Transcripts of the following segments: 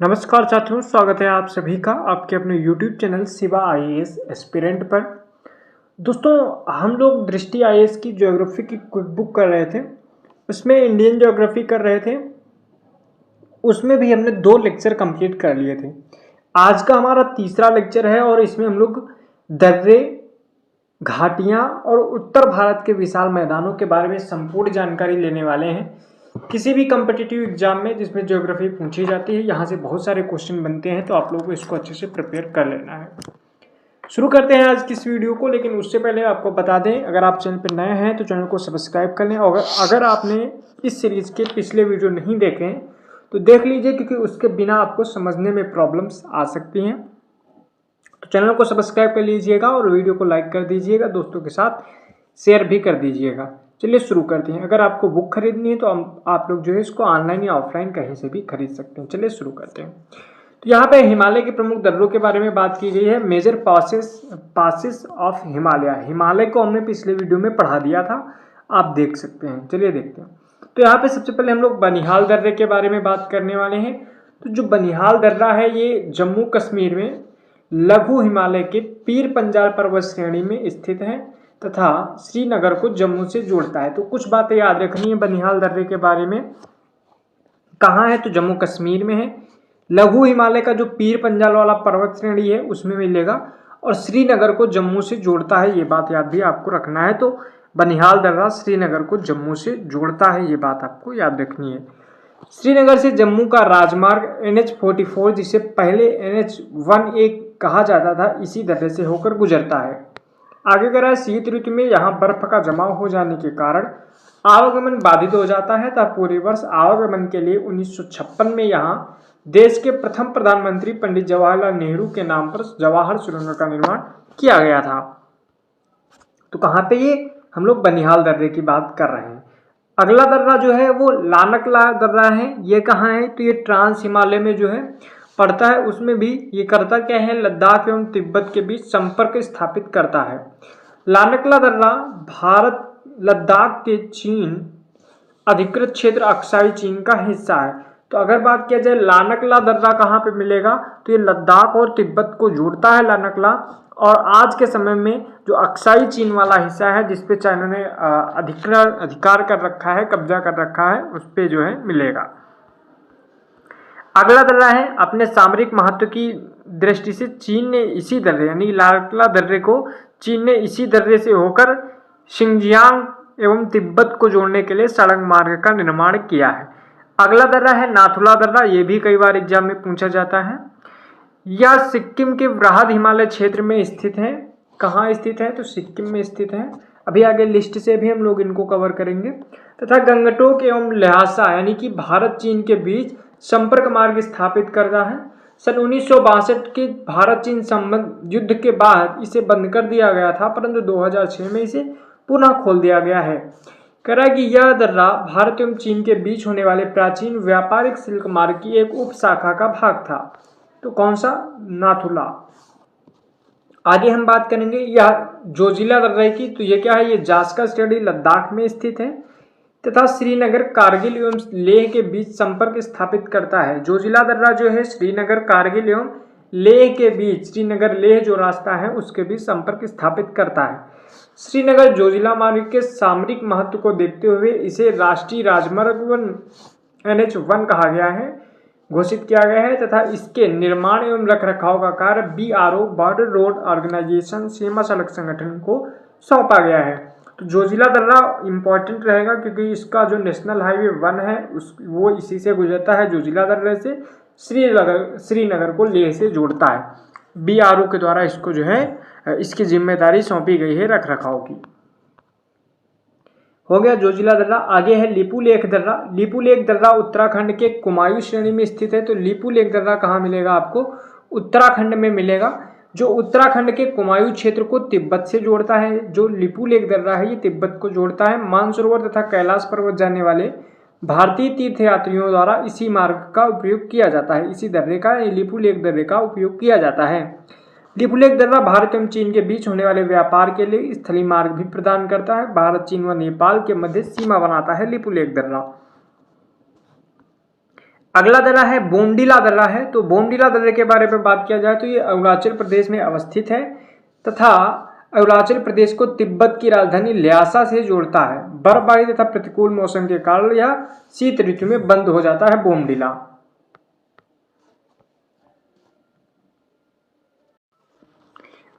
नमस्कार साथियों, स्वागत है आप सभी का आपके अपने YouTube channel Shiva IAS aspirant पर। दोस्तों, हम लोग दृष्टि आईएएस की ज्योग्राफी की क्विक बुक कर रहे थे। उसमें इंडियन ज्योग्राफी कर रहे थे। उसमें भी हमने 2 लेक्चर कंप्लीट कर लिए थे। आज का हमारा तीसरा लेक्चर है और इसमें हम लोग दर्रे, घाटियाँ और उत्तर भारत के विशाल मैदानों के बारे में संपूर्ण जानकारी लेने वाले हैं। किसी भी कम्पिटिटिव एग्जाम में जिसमें ज्योग्राफी पूछी जाती है, यहाँ से बहुत सारे क्वेश्चन बनते हैं, तो आप लोगों को इसको अच्छे से प्रिपेयर कर लेना है। शुरू करते हैं आज की इस वीडियो को, लेकिन उससे पहले आपको बता दें, अगर आप चैनल पर नए हैं तो चैनल को सब्सक्राइब कर लें। और अगर आपने इस सीरीज़ के पिछले वीडियो नहीं देखे हैं तो देख लीजिए, क्योंकि उसके बिना आपको समझने में प्रॉब्लम्स आ सकती हैं। तो चैनल को सब्सक्राइब कर लीजिएगा और वीडियो को लाइक कर दीजिएगा, दोस्तों के साथ शेयर भी कर दीजिएगा। चलिए शुरू करते हैं। अगर आपको बुक खरीदनी है तो आप लोग जो है इसको ऑनलाइन या ऑफलाइन कहीं से भी खरीद सकते हैं। चलिए शुरू करते हैं। तो यहाँ पे हिमालय के प्रमुख दर्रों के बारे में बात की गई है। Major passes of Himalaya. Himalaya को हमने पिछले वीडियो में पढ़ा दिया था, आप देख सकते हैं। चलिए देखते हैं। तो यहाँ पे सबसे पहले हम लोग बनिहाल दर्रे के बारे में बात करने वाले हैं। तो जो बनिहाल दर्रा है ये जम्मू कश्मीर में लघु हिमालय के पीर पंजाल पर्वत श्रेणी में स्थित है तथा श्रीनगर को जम्मू से जोड़ता है। तो कुछ बातें याद रखनी है बनिहाल दर्रे के बारे में। कहाँ है? तो जम्मू कश्मीर में है। लघु हिमालय का जो पीर पंजाल वाला पर्वत श्रेणी है उसमें मिलेगा और श्रीनगर को जम्मू से जोड़ता है, ये बात याद भी आपको रखना है। तो बनिहाल दर्रा श्रीनगर को जम्मू से जोड़ता है, ये बात आपको याद रखनी है। श्रीनगर से जम्मू का राजमार्ग NH44, जिसे पहले NH1A कहा जाता था, इसी दर्रे से होकर गुजरता है। आगे कह रहा है शीत ऋतु में यहाँ बर्फ का जमाव हो जाने के कारण आवागमन बाधित हो जाता है, तब पूरे वर्ष आवागमन के लिए 1956 में यहाँ देश के प्रथम प्रधानमंत्री पंडित जवाहरलाल नेहरू के नाम पर जवाहर सुरंग का निर्माण किया गया था। तो कहाँ पे? ये हम लोग बनिहाल दर्रे की बात कर रहे हैं। अगला दर्रा जो है वो लानकला दर्रा है। ये कहाँ है? तो ये ट्रांस हिमालय में जो है पड़ता है। उसमें भी ये करता क्या है? लद्दाख एवं तिब्बत के बीच संपर्क स्थापित करता है। लानकला दर्रा भारत लद्दाख के चीन अधिकृत क्षेत्र अक्साई चीन का हिस्सा है। तो अगर बात किया जाए लानकला दर्रा कहाँ पे मिलेगा, तो ये लद्दाख और तिब्बत को जोड़ता है लानकला। और आज के समय में जो अक्साई चीन वाला हिस्सा है जिसपे चाइना ने अधिकार कर रखा है, कब्जा कर रखा है, उस पे जो है मिलेगा। अगला दर्रा है, अपने सामरिक महत्व की दृष्टि से चीन ने इसी दर्रे यानी लानकला दर्रे को चीन ने इसी दर्रे से होकर शिंजियांग एवं तिब्बत को जोड़ने के लिए सड़क मार्ग का निर्माण किया है। अगला दर्रा है नाथुला दर्रा। ये भी कई बार एग्जाम में पूछा जाता है। यह सिक्किम के वृहद हिमालय क्षेत्र में स्थित है। कहाँ स्थित है? तो सिक्किम में स्थित है। अभी आगे लिस्ट से भी हम लोग इनको कवर करेंगे। तथा गंगटोक एवं ल्हासा यानी कि भारत चीन के बीच संपर्क मार्ग स्थापित करता है। सन 1962 के भारत चीन संबंध युद्ध के बाद इसे बंद कर दिया गया था, परंतु 2006 में इसे पुनः खोल दिया गया है। कह रहा है कि यह दर्रा भारत एवं चीन के बीच होने वाले प्राचीन व्यापारिक सिल्क मार्ग की एक उप शाखा का भाग था। तो कौन सा? नाथुला। आगे हम बात करेंगे यह जोजिला दर्रा की। तो ये क्या है? ये जास्कर स्टडी लद्दाख में स्थित है तथा श्रीनगर, कारगिल एवं लेह के बीच संपर्क स्थापित करता है। जोजिला दर्रा जो है श्रीनगर, कारगिल एवं लेह के बीच, श्रीनगर लेह जो रास्ता है उसके बीच संपर्क स्थापित करता है। श्रीनगर जोजिला मार्ग के सामरिक महत्व को देखते हुए इसे राष्ट्रीय राजमार्ग NH1 कहा गया है, घोषित किया गया है तथा इसके निर्माण एवं रखरखाव का कार्य BRO बॉर्डर रोड ऑर्गेनाइजेशन सीमा सड़क संगठन को सौंपा गया है। तो जोजिला दर्रा इंपॉर्टेंट रहेगा क्योंकि इसका जो नेशनल हाईवे 1 है वो इसी से गुजरता है, जोजिला दर्रे से। श्रीनगर को लेह से जोड़ता है। BRO के द्वारा इसको जो है इसकी जिम्मेदारी सौंपी गई है रखरखाव की। हो गया जोजिला दर्रा। आगे है लिपुलेख दर्रा। लिपुलेख दर्रा उत्तराखंड के कुमायूं श्रेणी में स्थित है। तो लिपुलेख दर्रा कहाँ मिलेगा आपको? उत्तराखंड में मिलेगा, जो उत्तराखंड के कुमायूं क्षेत्र को तिब्बत से जोड़ता है। जो लिपुलेख दर्रा है ये तिब्बत को जोड़ता है। मानसरोवर तथा कैलाश पर्वत जाने वाले भारतीय तीर्थयात्रियों द्वारा इसी मार्ग का उपयोग किया जाता है। इसी दर्रे का, लिपुलेख दर्रे का उपयोग किया जाता है। लिपुलेख दर्रा भारत एवं चीन के बीच होने वाले व्यापार के लिए स्थलीय मार्ग भी प्रदान करता है। भारत, चीन व नेपाल के मध्य सीमा बनाता है लिपुलेख दर्रा। अगला दर्रा है बोमडिला दर्रा है। तो बोमडिला दर्रे के बारे में बात किया जाए तो ये अरुणाचल प्रदेश में अवस्थित है तथा अरुणाचल प्रदेश को तिब्बत की राजधानी ल्हासा से जोड़ता है। बर्फबारी तथा प्रतिकूल मौसम के कारण यह शीत ऋतु में बंद हो जाता है बोमडिला।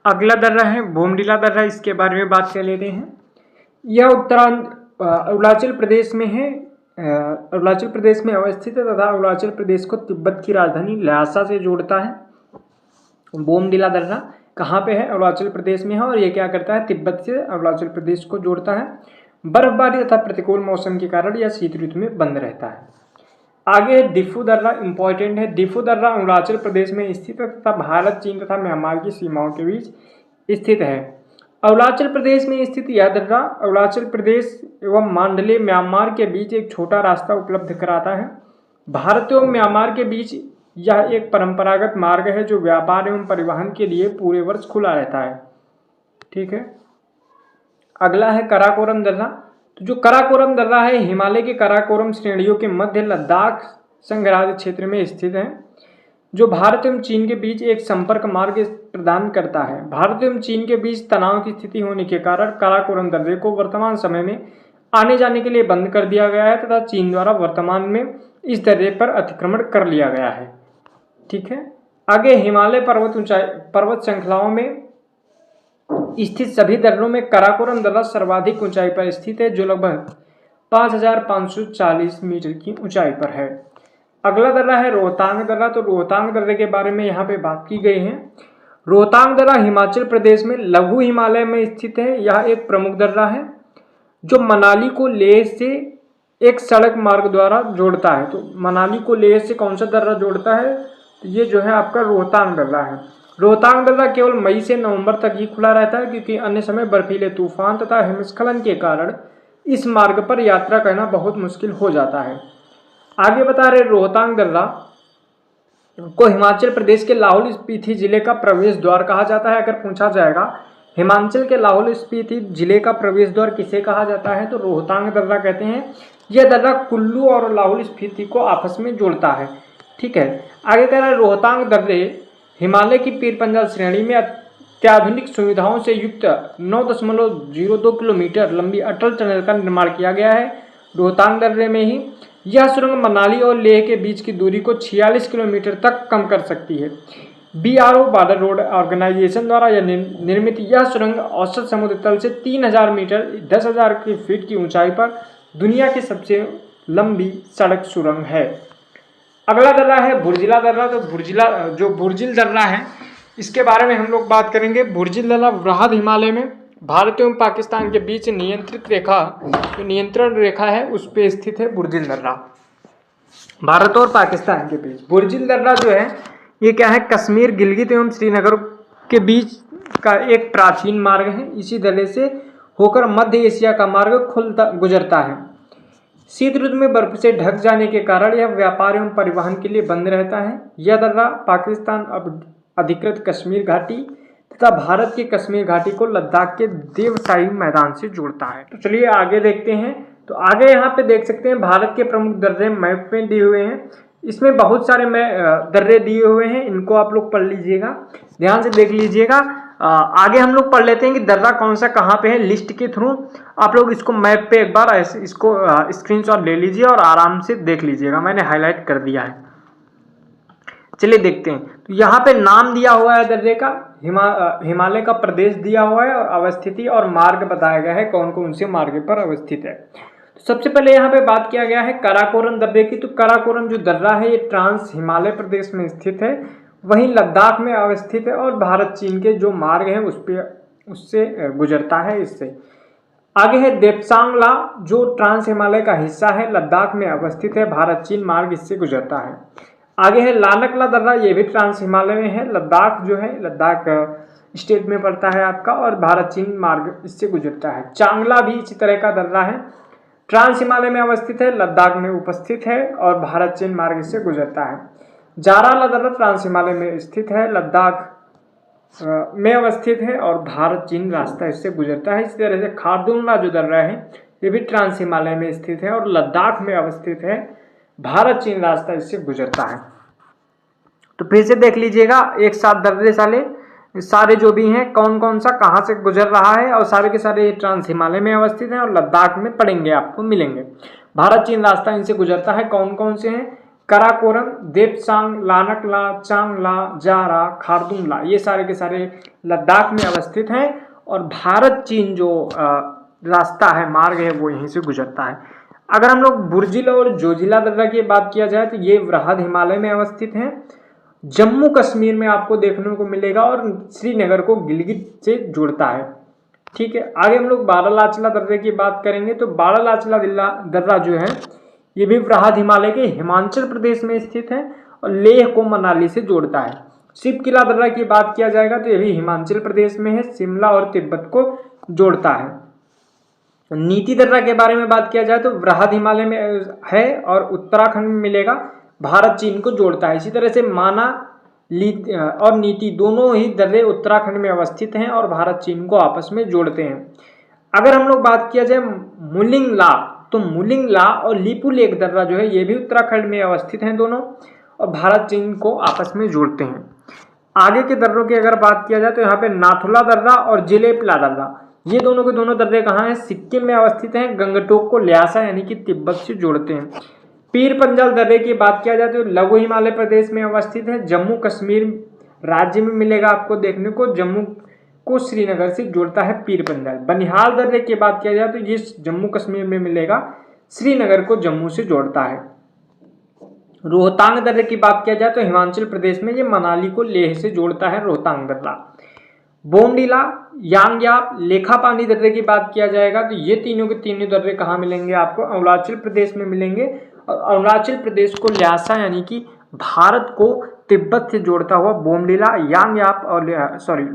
अगला दर्रा है बोमडिला दर्रा, इसके बारे में बात कर लेते हैं। यह उत्तरांचल अरुणाचल प्रदेश में है, अरुणाचल प्रदेश में अवस्थित है तथा अरुणाचल प्रदेश को तिब्बत की राजधानी ल्हासा से जोड़ता है। बोमडिला दर्रा कहाँ पे है? अरुणाचल प्रदेश में है और ये क्या करता है? तिब्बत से अरुणाचल प्रदेश को जोड़ता है। बर्फबारी तथा प्रतिकूल मौसम के कारण यह शीत ऋतु में बंद रहता है। आगे डिफू दर्रा इंपॉर्टेंट है। डिफू दर्रा अरुणाचल प्रदेश में स्थित है तथा भारत, चीन तथा म्यांमार की सीमाओं के बीच स्थित है। अरुणाचल प्रदेश में स्थित यह दर्रा अरुणाचल प्रदेश एवं मांडले म्यांमार के बीच एक छोटा रास्ता उपलब्ध कराता है। भारत एवं म्यांमार के बीच यह एक परंपरागत मार्ग है जो व्यापार एवं परिवहन के लिए पूरे वर्ष खुला रहता है। ठीक है। अगला है कराकोरम दर्रा। तो जो कराकोरम दर्रा है हिमालय के कराकोरम श्रेणियों के मध्य लद्दाख संघराज्य क्षेत्र में स्थित है, जो भारत एवं चीन के बीच एक संपर्क मार्ग प्रदान करता है। भारत एवं चीन के बीच तनाव की स्थिति होने के कारण कराकोरम दर्रे को वर्तमान समय में आने जाने के लिए बंद कर दिया गया है तथा चीन द्वारा वर्तमान में इस दर्रे पर अतिक्रमण कर लिया गया है। ठीक है। आगे हिमालय पर्वत श्रृंखलाओं में स्थित सभी दर्रों में कराकोरम दर्रा सर्वाधिक ऊंचाई पर स्थित है, जो लगभग 5540 मीटर की ऊंचाई पर है। अगला दर्रा है रोहतांग दर्रा। तो रोहतांग दर्रे के बारे में यहाँ पे बात की गई है। रोहतांग दर्रा हिमाचल प्रदेश में लघु हिमालय में स्थित है। यह एक प्रमुख दर्रा है जो मनाली को लेह से एक सड़क मार्ग द्वारा जोड़ता है। तो मनाली को लेह से कौन सा दर्रा जोड़ता है? तो ये जो है आपका रोहतांग दर्रा है। रोहतांग दर्रा केवल मई से नवंबर तक ही खुला रहता है, क्योंकि अन्य समय बर्फीले तूफान तथा हिमस्खलन के कारण इस मार्ग पर यात्रा करना बहुत मुश्किल हो जाता है। आगे बता रहे रोहतांग दर्रा को हिमाचल प्रदेश के लाहौल स्पीति जिले का प्रवेश द्वार कहा जाता है। अगर पूछा जाएगा हिमाचल के लाहौल स्पीति जिले का प्रवेश द्वार किसे कहा जाता है, तो रोहतांग दर्रा कहते हैं। यह दर्रा कुल्लू और लाहौल स्पीति को आपस में जोड़ता है। ठीक है। आगे कह रहा है रोहतांग दर्रे हिमालय की पीरपंजल श्रेणी में अत्याधुनिक सुविधाओं से युक्त 9.02 किलोमीटर लंबी अटल टनल का निर्माण किया गया है। रोहतांग दर्रे में ही यह सुरंग मनाली और लेह के बीच की दूरी को 46 किलोमीटर तक कम कर सकती है। BRO बॉर्डर रोड ऑर्गेनाइजेशन द्वारा यह निर्मित यह सुरंग औसत समुद्र तल से 3000 मीटर 10,000 फीट की ऊंचाई पर दुनिया की सबसे लंबी सड़क सुरंग है। अगला दर्रा है बुर्जिला दर्रा। तो बुर्जिल दर्रा है, इसके बारे में हम लोग बात करेंगे। बुर्जिल दर्रा वृहद हिमालय में भारत एवं पाकिस्तान के बीच नियंत्रण रेखा है उस पर स्थित है बुर्जिल दर्रा, भारत और पाकिस्तान के बीच। बुर्जिल दर्रा जो है ये क्या है? कश्मीर, गिलगित एवं श्रीनगर के बीच का एक प्राचीन मार्ग है। इसी दर्रे से होकर मध्य एशिया का मार्ग गुजरता है। शीत ऋतु में बर्फ से ढक जाने के कारण यह व्यापार एवं परिवहन के लिए बंद रहता है। यह दर्रा पाकिस्तान अधिकृत कश्मीर घाटी तथा भारत की कश्मीर घाटी को लद्दाख के देवसाई मैदान से जोड़ता है। तो चलिए आगे देखते हैं। तो आगे यहाँ पे देख सकते हैं भारत के प्रमुख दर्रे मैप में दिए हुए हैं। इसमें बहुत सारे दर्रे दिए हुए हैं, इनको आप लोग पढ़ लीजिएगा, ध्यान से देख लीजिएगा। आगे हम लोग पढ़ लेते हैं कि दर्रा कौन सा कहाँ पे है। लिस्ट के थ्रू आप लोग इसको मैप पे एक बार ऐसे इसको स्क्रीनशॉट ले लीजिए और आराम से देख लीजिएगा, मैंने हाईलाइट कर दिया है। चलिए देखते हैं। तो यहाँ पे नाम दिया हुआ है दर्रे का, हिमालय का प्रदेश दिया हुआ है और अवस्थिति और मार्ग बताया गया है कौन कौन से मार्ग पर अवस्थित है। तो सबसे पहले यहाँ पे बात किया गया है कराकोरम दर्रे की। तो कराकोरम जो दर्रा है ये ट्रांस हिमालय प्रदेश में स्थित है, वहीं लद्दाख में अवस्थित है और भारत चीन के जो मार्ग है उससे गुजरता है। इससे आगे है देप्सांगला जो ट्रांस हिमालय का हिस्सा है, लद्दाख में अवस्थित है, भारत चीन मार्ग इससे गुजरता है। आगे है लानकला दर्रा, ये भी ट्रांस हिमालय में है, लद्दाख जो है लद्दाख स्टेट में पड़ता है आपका और भारत चीन मार्ग इससे गुजरता है। चांगला भी इसी तरह का दर्रा है, ट्रांस हिमालय में अवस्थित है, लद्दाख में उपस्थित है और भारत चीन मार्ग इससे गुजरता है। जाराला दर्रा ट्रांस हिमालय में स्थित है, लद्दाख में अवस्थित है और भारत चीन रास्ता इससे गुजरता है। इसी तरह से खारदुंगला जो दर्रा है ये भी ट्रांस हिमालय में स्थित है और लद्दाख में अवस्थित है, भारत चीन रास्ता इससे गुजरता है। तो फिर से देख लीजिएगा एक साथ दर्रे सारे जो भी हैं कौन कौन सा कहाँ से गुजर रहा है, और सारे के सारे ट्रांस हिमालय में अवस्थित हैं और लद्दाख में पड़ेंगे, आपको मिलेंगे। भारत चीन रास्ता इनसे गुजरता है। कौन कौन से हैं? कराकोरम, देपसांग, लानकला, चांगला, जारा, खारदुंगला, ये सारे के सारे लद्दाख में अवस्थित हैं। और भारत चीन जो रास्ता है, मार्ग है, वो यहीं से गुजरता है। अगर हम लोग बुर्जिला और जोजिला दर्रा की बात किया जाए तो ये वृहद हिमालय में अवस्थित हैं, जम्मू कश्मीर में आपको देखने को मिलेगा और श्रीनगर को गिलगित से जोड़ता है। ठीक है, आगे हम लोग बारालाचला दर्रे की बात करेंगे। तो बारालाचला दर्रा जो है ये भी वृहद हिमालय के हिमाचल प्रदेश में स्थित है और लेह को मनाली से जोड़ता है। शिवकिला दर्रा की बात किया जाएगा तो ये भी हिमाचल प्रदेश में है, शिमला और तिब्बत को जोड़ता है। नीति दर्रा के बारे में बात किया जाए तो वृहद हिमालय में है और उत्तराखंड में मिलेगा, भारत चीन को जोड़ता है। इसी तरह से माना और नीति दोनों ही दर्रे उत्तराखंड में अवस्थित हैं और भारत चीन को आपस में जोड़ते हैं। अगर हम लोग बात किया जाए मुलिंगला, तो मुलिंगला और लिपुलेख दर्रा जो है ये भी उत्तराखंड में अवस्थित हैं दोनों, और भारत चीन को आपस में जोड़ते हैं। आगे के दर्रों की अगर बात किया जाए तो यहाँ पे नाथुला दर्रा और जिलेपला दर्रा, ये दोनों के दोनों दर्रे कहाँ हैं? सिक्किम में अवस्थित हैं। गंगटोक को ल्यासा यानी कि तिब्बत से जोड़ते हैं। पीर पंजाल दर्रे की बात किया जाए तो लघु हिमालय प्रदेश में अवस्थित है, जम्मू कश्मीर राज्य में मिलेगा आपको देखने को। जम्मू को श्रीनगर से जोड़ता है पीर पंजाल। बनिहाल दर्रे की बात किया जाए तो ये जम्मू कश्मीर में मिलेगा, श्रीनगर को जम्मू से जोड़ता है। रोहतांग दर्रे की बात किया जाए तो हिमाचल प्रदेश में ये मनाली को लेह से जोड़ता है, रोहतांग दर्रा। बोमडीला, यांगयाप, लेखापानी दर्रे की बात किया जाएगा तो ये तीनों के तीनों दर्रे कहाँ मिलेंगे? आपको अरुणाचल प्रदेश में मिलेंगे। और अरुणाचल प्रदेश को ल्यासा यानी कि भारत को तिब्बत से जोड़ता हुआ बोमडीला, यांगयाप और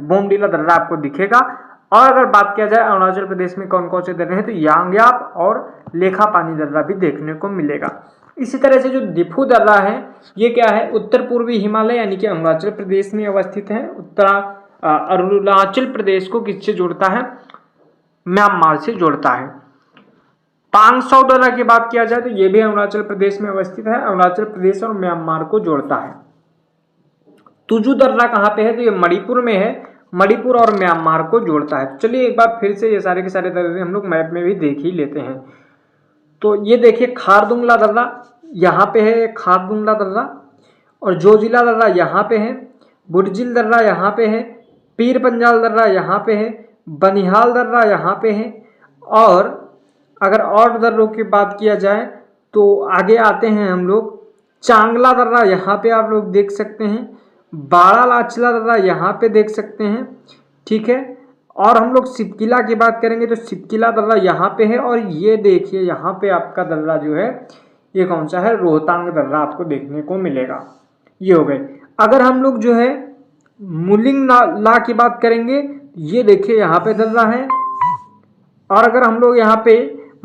बोमडीला दर्रा आपको दिखेगा। और अगर बात किया जाए अरुणाचल प्रदेश में कौन कौन से दर्रे हैं तो यांगयाप और लेखापानी दर्रा भी देखने को मिलेगा। इसी तरह से जो दिफू दर्रा है ये क्या है? उत्तर पूर्वी हिमालय यानी कि अरुणाचल प्रदेश में अवस्थित है। अरुणाचल प्रदेश को किससे जोड़ता है? म्यांमार से जोड़ता है। पांगसौ दर्रा की बात किया जाए तो ये भी अरुणाचल प्रदेश में अवस्थित है, अरुणाचल प्रदेश और म्यांमार को जोड़ता है। तुजू दर्रा कहाँ पे है? तो ये मणिपुर में है, मणिपुर और म्यांमार को जोड़ता है। तो चलिए एक बार फिर से ये सारे के सारे दर्रे हम लोग मैप में भी देख ही लेते हैं। तो ये देखिए खारदुंगला दर्रा यहाँ पे है, खारदुंगला दर्रा, और जोजिला दर्रा यहाँ पे है, बुर्जिल दर्रा यहाँ पे है, पीर पंजाल दर्रा यहाँ पे है, बनिहाल दर्रा यहाँ पे है। और अगर और दर्रों की बात किया जाए तो आगे आते हैं हम लोग, चांगला दर्रा यहाँ पे आप लोग देख सकते हैं, बारालाचला दर्रा यहाँ पे देख सकते हैं। ठीक है, और हम लोग शिवकिला की बात करेंगे तो शिवकिला दर्रा यहाँ पे है, और ये देखिए यहाँ पे आपका दर्रा जो है ये कौन सा है? रोहतांग दर्रा आपको देखने को मिलेगा। ये हो गए। अगर हम लोग जो है मुलिंगला की बात करेंगे, ये देखिए यहाँ पे दर्रा है। और अगर हम लोग यहाँ पे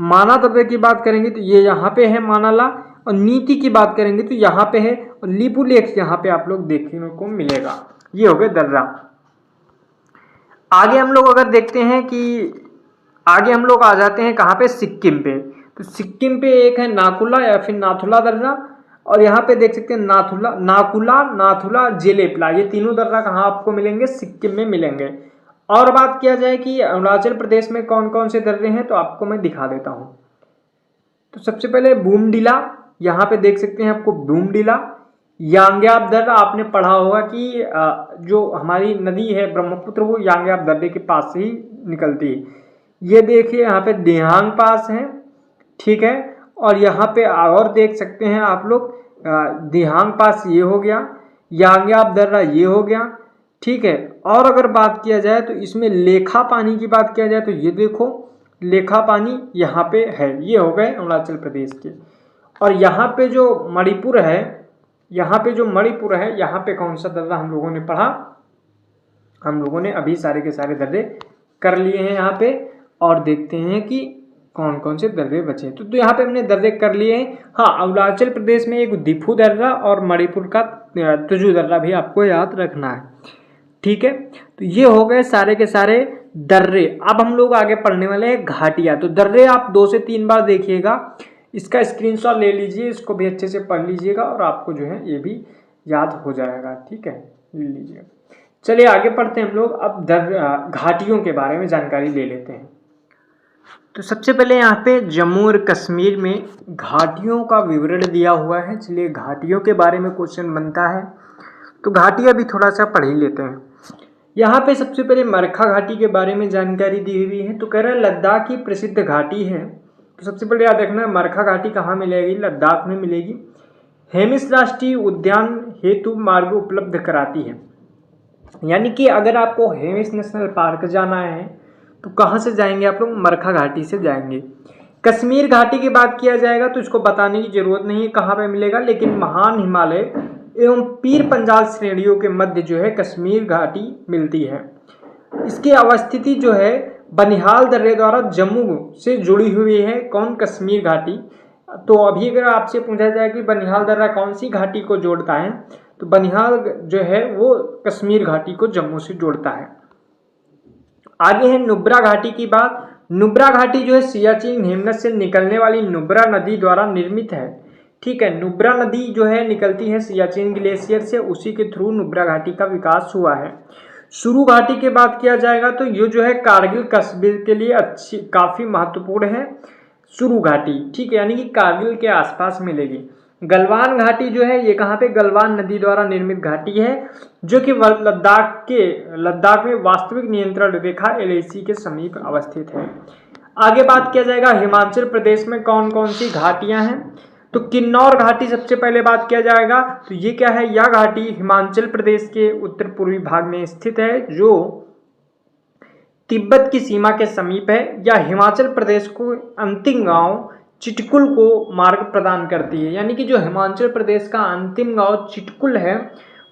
माना दर्रे की बात करेंगे तो ये यहाँ पे है मानाला, और नीति की बात करेंगे तो यहाँ पे है, और लिपुलेख यहाँ पे आप लोग देखने को मिलेगा। ये हो गए दर्रा। आगे हम लोग अगर देखते हैं कि आगे हम लोग आ जाते हैं कहाँ पे? सिक्किम पे। तो सिक्किम पे एक है नाकुला या फिर नाथुला दर्रा, और यहाँ पे देख सकते हैं नाथुला, जेलेपला, ये तीनों दर्रा कहाँ आपको मिलेंगे? सिक्किम में मिलेंगे। और बात किया जाए कि अरुणाचल प्रदेश में कौन कौन से दर्रे हैं तो आपको मैं दिखा देता हूँ। तो सबसे पहले बूमडीला, यहाँ पे देख सकते हैं आपको बूमडीला। यांगयाप दर्रा आपने पढ़ा होगा कि जो हमारी नदी है ब्रह्मपुत्र वो यांगयाप दर्रे के पास से ही निकलती है। ये देखिए यहाँ पे दिहांग पास है। ठीक है, और यहाँ पे और देख सकते हैं आप लोग दिहांग पास, ये हो गया, यांगयाप दर्रा ये हो गया। ठीक है, और अगर बात किया जाए तो इसमें लेखा पानी की बात किया जाए तो ये देखो लेखा पानी यहाँ पे है। ये हो गए अरुणाचल प्रदेश के। और यहाँ पे जो मणिपुर है, यहाँ पे कौन सा दर्रा हम लोगों ने पढ़ा? हम लोगों ने अभी सारे के सारे दर्रे कर लिए हैं यहाँ पे, और देखते हैं कि कौन कौन से दर्रे बचे। तो यहाँ पे हमने दर्रे कर लिए हैं। हाँ, अरुणाचल प्रदेश में एक दिफू दर्रा और मणिपुर का तुजू दर्रा भी आपको याद रखना है। ठीक है, तो ये हो गए सारे के सारे दर्रे। अब हम लोग आगे पढ़ने वाले हैं घाटियाँ। तो दर्रे आप 2 से 3 बार देखिएगा। इसका स्क्रीनशॉट ले लीजिए, इसको भी अच्छे से पढ़ लीजिएगा और आपको जो है ये भी याद हो जाएगा। ठीक है, ले लीजिए। चलिए आगे पढ़ते हैं हम लोग। अब घाटियों के बारे में जानकारी ले लेते हैं। तो सबसे पहले यहाँ पे जम्मू और कश्मीर में घाटियों का विवरण दिया हुआ है। चलिए घाटियों के बारे में क्वेश्चन बनता है, तो घाटियाँ भी थोड़ा सा पढ़ ही लेते हैं। यहाँ पे सबसे पहले मरखा घाटी के बारे में जानकारी दी हुई है। तो कह रहा है लद्दाख की प्रसिद्ध घाटी है। तो सबसे पहले याद रखना, मरखा घाटी कहाँ मिलेगी? लद्दाख में मिलेगी। हेमिस राष्ट्रीय उद्यान हेतु मार्ग उपलब्ध कराती है, यानी कि अगर आपको हेमिस नेशनल पार्क जाना है तो कहाँ से जाएंगे आप लोग? मरखा घाटी से जाएंगे। कश्मीर घाटी की बात किया जाएगा तो इसको बताने की जरूरत नहीं है कहाँ पे मिलेगा, लेकिन महान हिमालय एवं पीर पंजाल श्रेणियों के मध्य जो है कश्मीर घाटी मिलती है। इसकी अवस्थिति जो है बनिहाल दर्रे द्वारा जम्मू से जुड़ी हुई है। कौन? कश्मीर घाटी। तो अभी अगर आपसे पूछा जाए कि बनिहाल दर्रा कौन सी घाटी को जोड़ता है, तो बनिहाल जो है वो कश्मीर घाटी को जम्मू से जोड़ता है। आगे है नुब्रा घाटी की बात। नुब्रा घाटी जो है सियाचिन हिमनद से निकलने वाली नुब्रा नदी द्वारा निर्मित है। ठीक है, नुब्रा नदी जो है निकलती है सियाचिन ग्लेशियर से, उसी के थ्रू नुब्रा घाटी का विकास हुआ है। सुरु घाटी की बात किया जाएगा तो ये जो है कारगिल कस्बे के लिए अच्छी काफ़ी महत्वपूर्ण है सुरु घाटी। ठीक है, यानी कि कारगिल के आसपास मिलेगी। गलवान घाटी जो है ये कहाँ पे? गलवान नदी द्वारा निर्मित घाटी है, जो कि लद्दाख में वास्तविक नियंत्रण रेखा LAC के समीप अवस्थित है। आगे बात किया जाएगा हिमाचल प्रदेश में कौन कौन सी घाटियां हैं। तो किन्नौर घाटी सबसे पहले बात किया जाएगा। तो ये क्या है? यह घाटी हिमाचल प्रदेश के उत्तर पूर्वी भाग में स्थित है, जो तिब्बत की सीमा के समीप है, या हिमाचल प्रदेश को अंतिम गांव चिटकुल को मार्ग प्रदान करती है। यानी कि जो हिमाचल प्रदेश का अंतिम गांव चिटकुल है,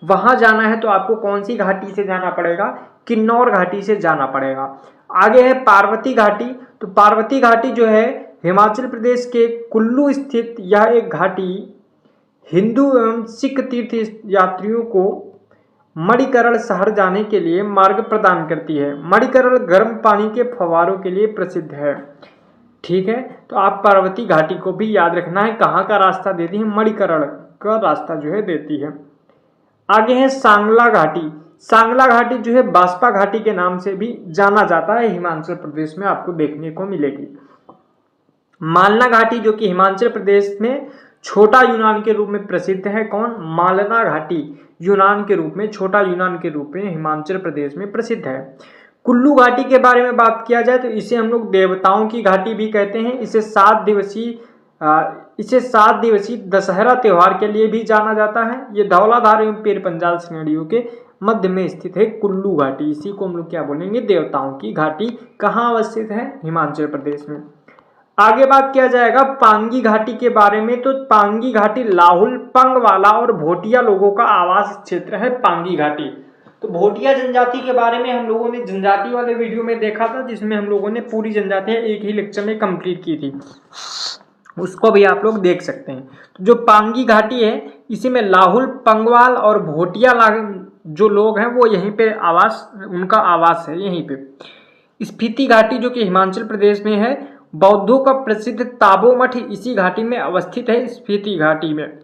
वहां जाना है तो आपको कौन सी घाटी से जाना पड़ेगा? किन्नौर घाटी से जाना पड़ेगा। आगे है पार्वती घाटी। तो पार्वती घाटी जो है हिमाचल प्रदेश के कुल्लू स्थित यह एक घाटी हिंदू एवं सिख तीर्थ यात्रियों को मणिकरण शहर जाने के लिए मार्ग प्रदान करती है। मणिकरण गर्म पानी के फव्वारों के लिए प्रसिद्ध है। ठीक है, तो आप पार्वती घाटी को भी याद रखना है, कहाँ का रास्ता देती है? मणिकरण का रास्ता जो है देती है। आगे है सांगला घाटी। सांगला घाटी जो है बास्पा घाटी के नाम से भी जाना जाता है, हिमाचल प्रदेश में आपको देखने को मिलेगी। मालना घाटी जो कि हिमाचल प्रदेश में छोटा यूनान के रूप में प्रसिद्ध है। कौन? मालना घाटी यूनान के रूप में, छोटा यूनान के रूप में हिमाचल प्रदेश में प्रसिद्ध है। कुल्लू घाटी के बारे में बात किया जाए तो इसे हम लोग देवताओं की घाटी भी कहते हैं। इसे 7 दिवसीय दशहरा त्योहार के लिए भी जाना जाता है। ये धौलाधार एवं पीर पंजाल श्रेणियों के मध्य में स्थित है कुल्लू घाटी। इसी को हम लोग क्या बोलेंगे? देवताओं की घाटी। कहाँ अवस्थित है? हिमाचल प्रदेश में। आगे बात किया जाएगा पांगी घाटी के बारे में। तो पांगी घाटी लाहुल, पंगवाला और भोटिया लोगों का आवास क्षेत्र है पांगी घाटी। तो भोटिया जनजाति के बारे में हम लोगों ने जनजाति वाले वीडियो में देखा था, जिसमें हम लोगों ने पूरी जनजातियां एक ही लेक्चर में कंप्लीट की थी, उसको भी आप लोग देख सकते हैं। तो जो पांगी घाटी है इसी में लाहुल, पंगवाल और भोटिया जो लोग हैं वो यहीं पे उनका आवास है यहीं पे। स्पीति घाटी जो कि हिमाचल प्रदेश में है, बौद्धों का प्रसिद्ध ताबो मठ इसी घाटी में अवस्थित है, स्पीति घाटी में।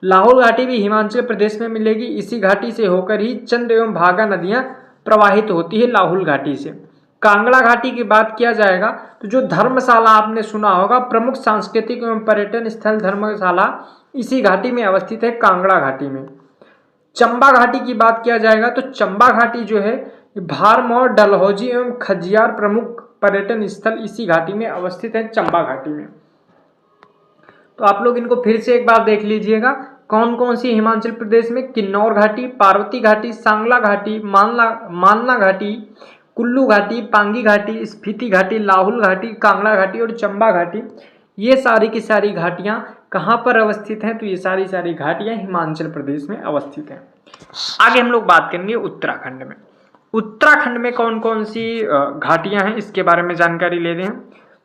लाहौल घाटी भी हिमाचल प्रदेश में मिलेगी। इसी घाटी से होकर ही चंद एवं भागा नदियां प्रवाहित होती है लाहौल घाटी से। कांगड़ा घाटी की बात किया जाएगा तो जो धर्मशाला आपने सुना होगा, प्रमुख सांस्कृतिक एवं पर्यटन स्थल धर्मशाला इसी घाटी में अवस्थित है, कांगड़ा घाटी में। चंबा घाटी की बात किया जाएगा तो चंबा घाटी जो है भारमौर, डलहौजी एवं खजियार प्रमुख पर्यटन स्थल इसी घाटी में अवस्थित है, चंबा घाटी में। तो आप लोग इनको फिर से एक बार देख लीजिएगा, कौन कौन सी हिमाचल प्रदेश में? किन्नौर घाटी, पार्वती घाटी, सांगला घाटी, मालना घाटी, कुल्लू घाटी, पांगी घाटी, स्पीति घाटी, लाहुल घाटी, कांगड़ा घाटी और चंबा घाटी। ये सारी की सारी घाटियां कहाँ पर अवस्थित हैं? तो ये सारी घाटियां हिमाचल प्रदेश में अवस्थित हैं। आगे हम लोग बात करेंगे उत्तराखंड में। उत्तराखंड में कौन कौन सी घाटियां हैं इसके बारे में जानकारी ले रहे हैं।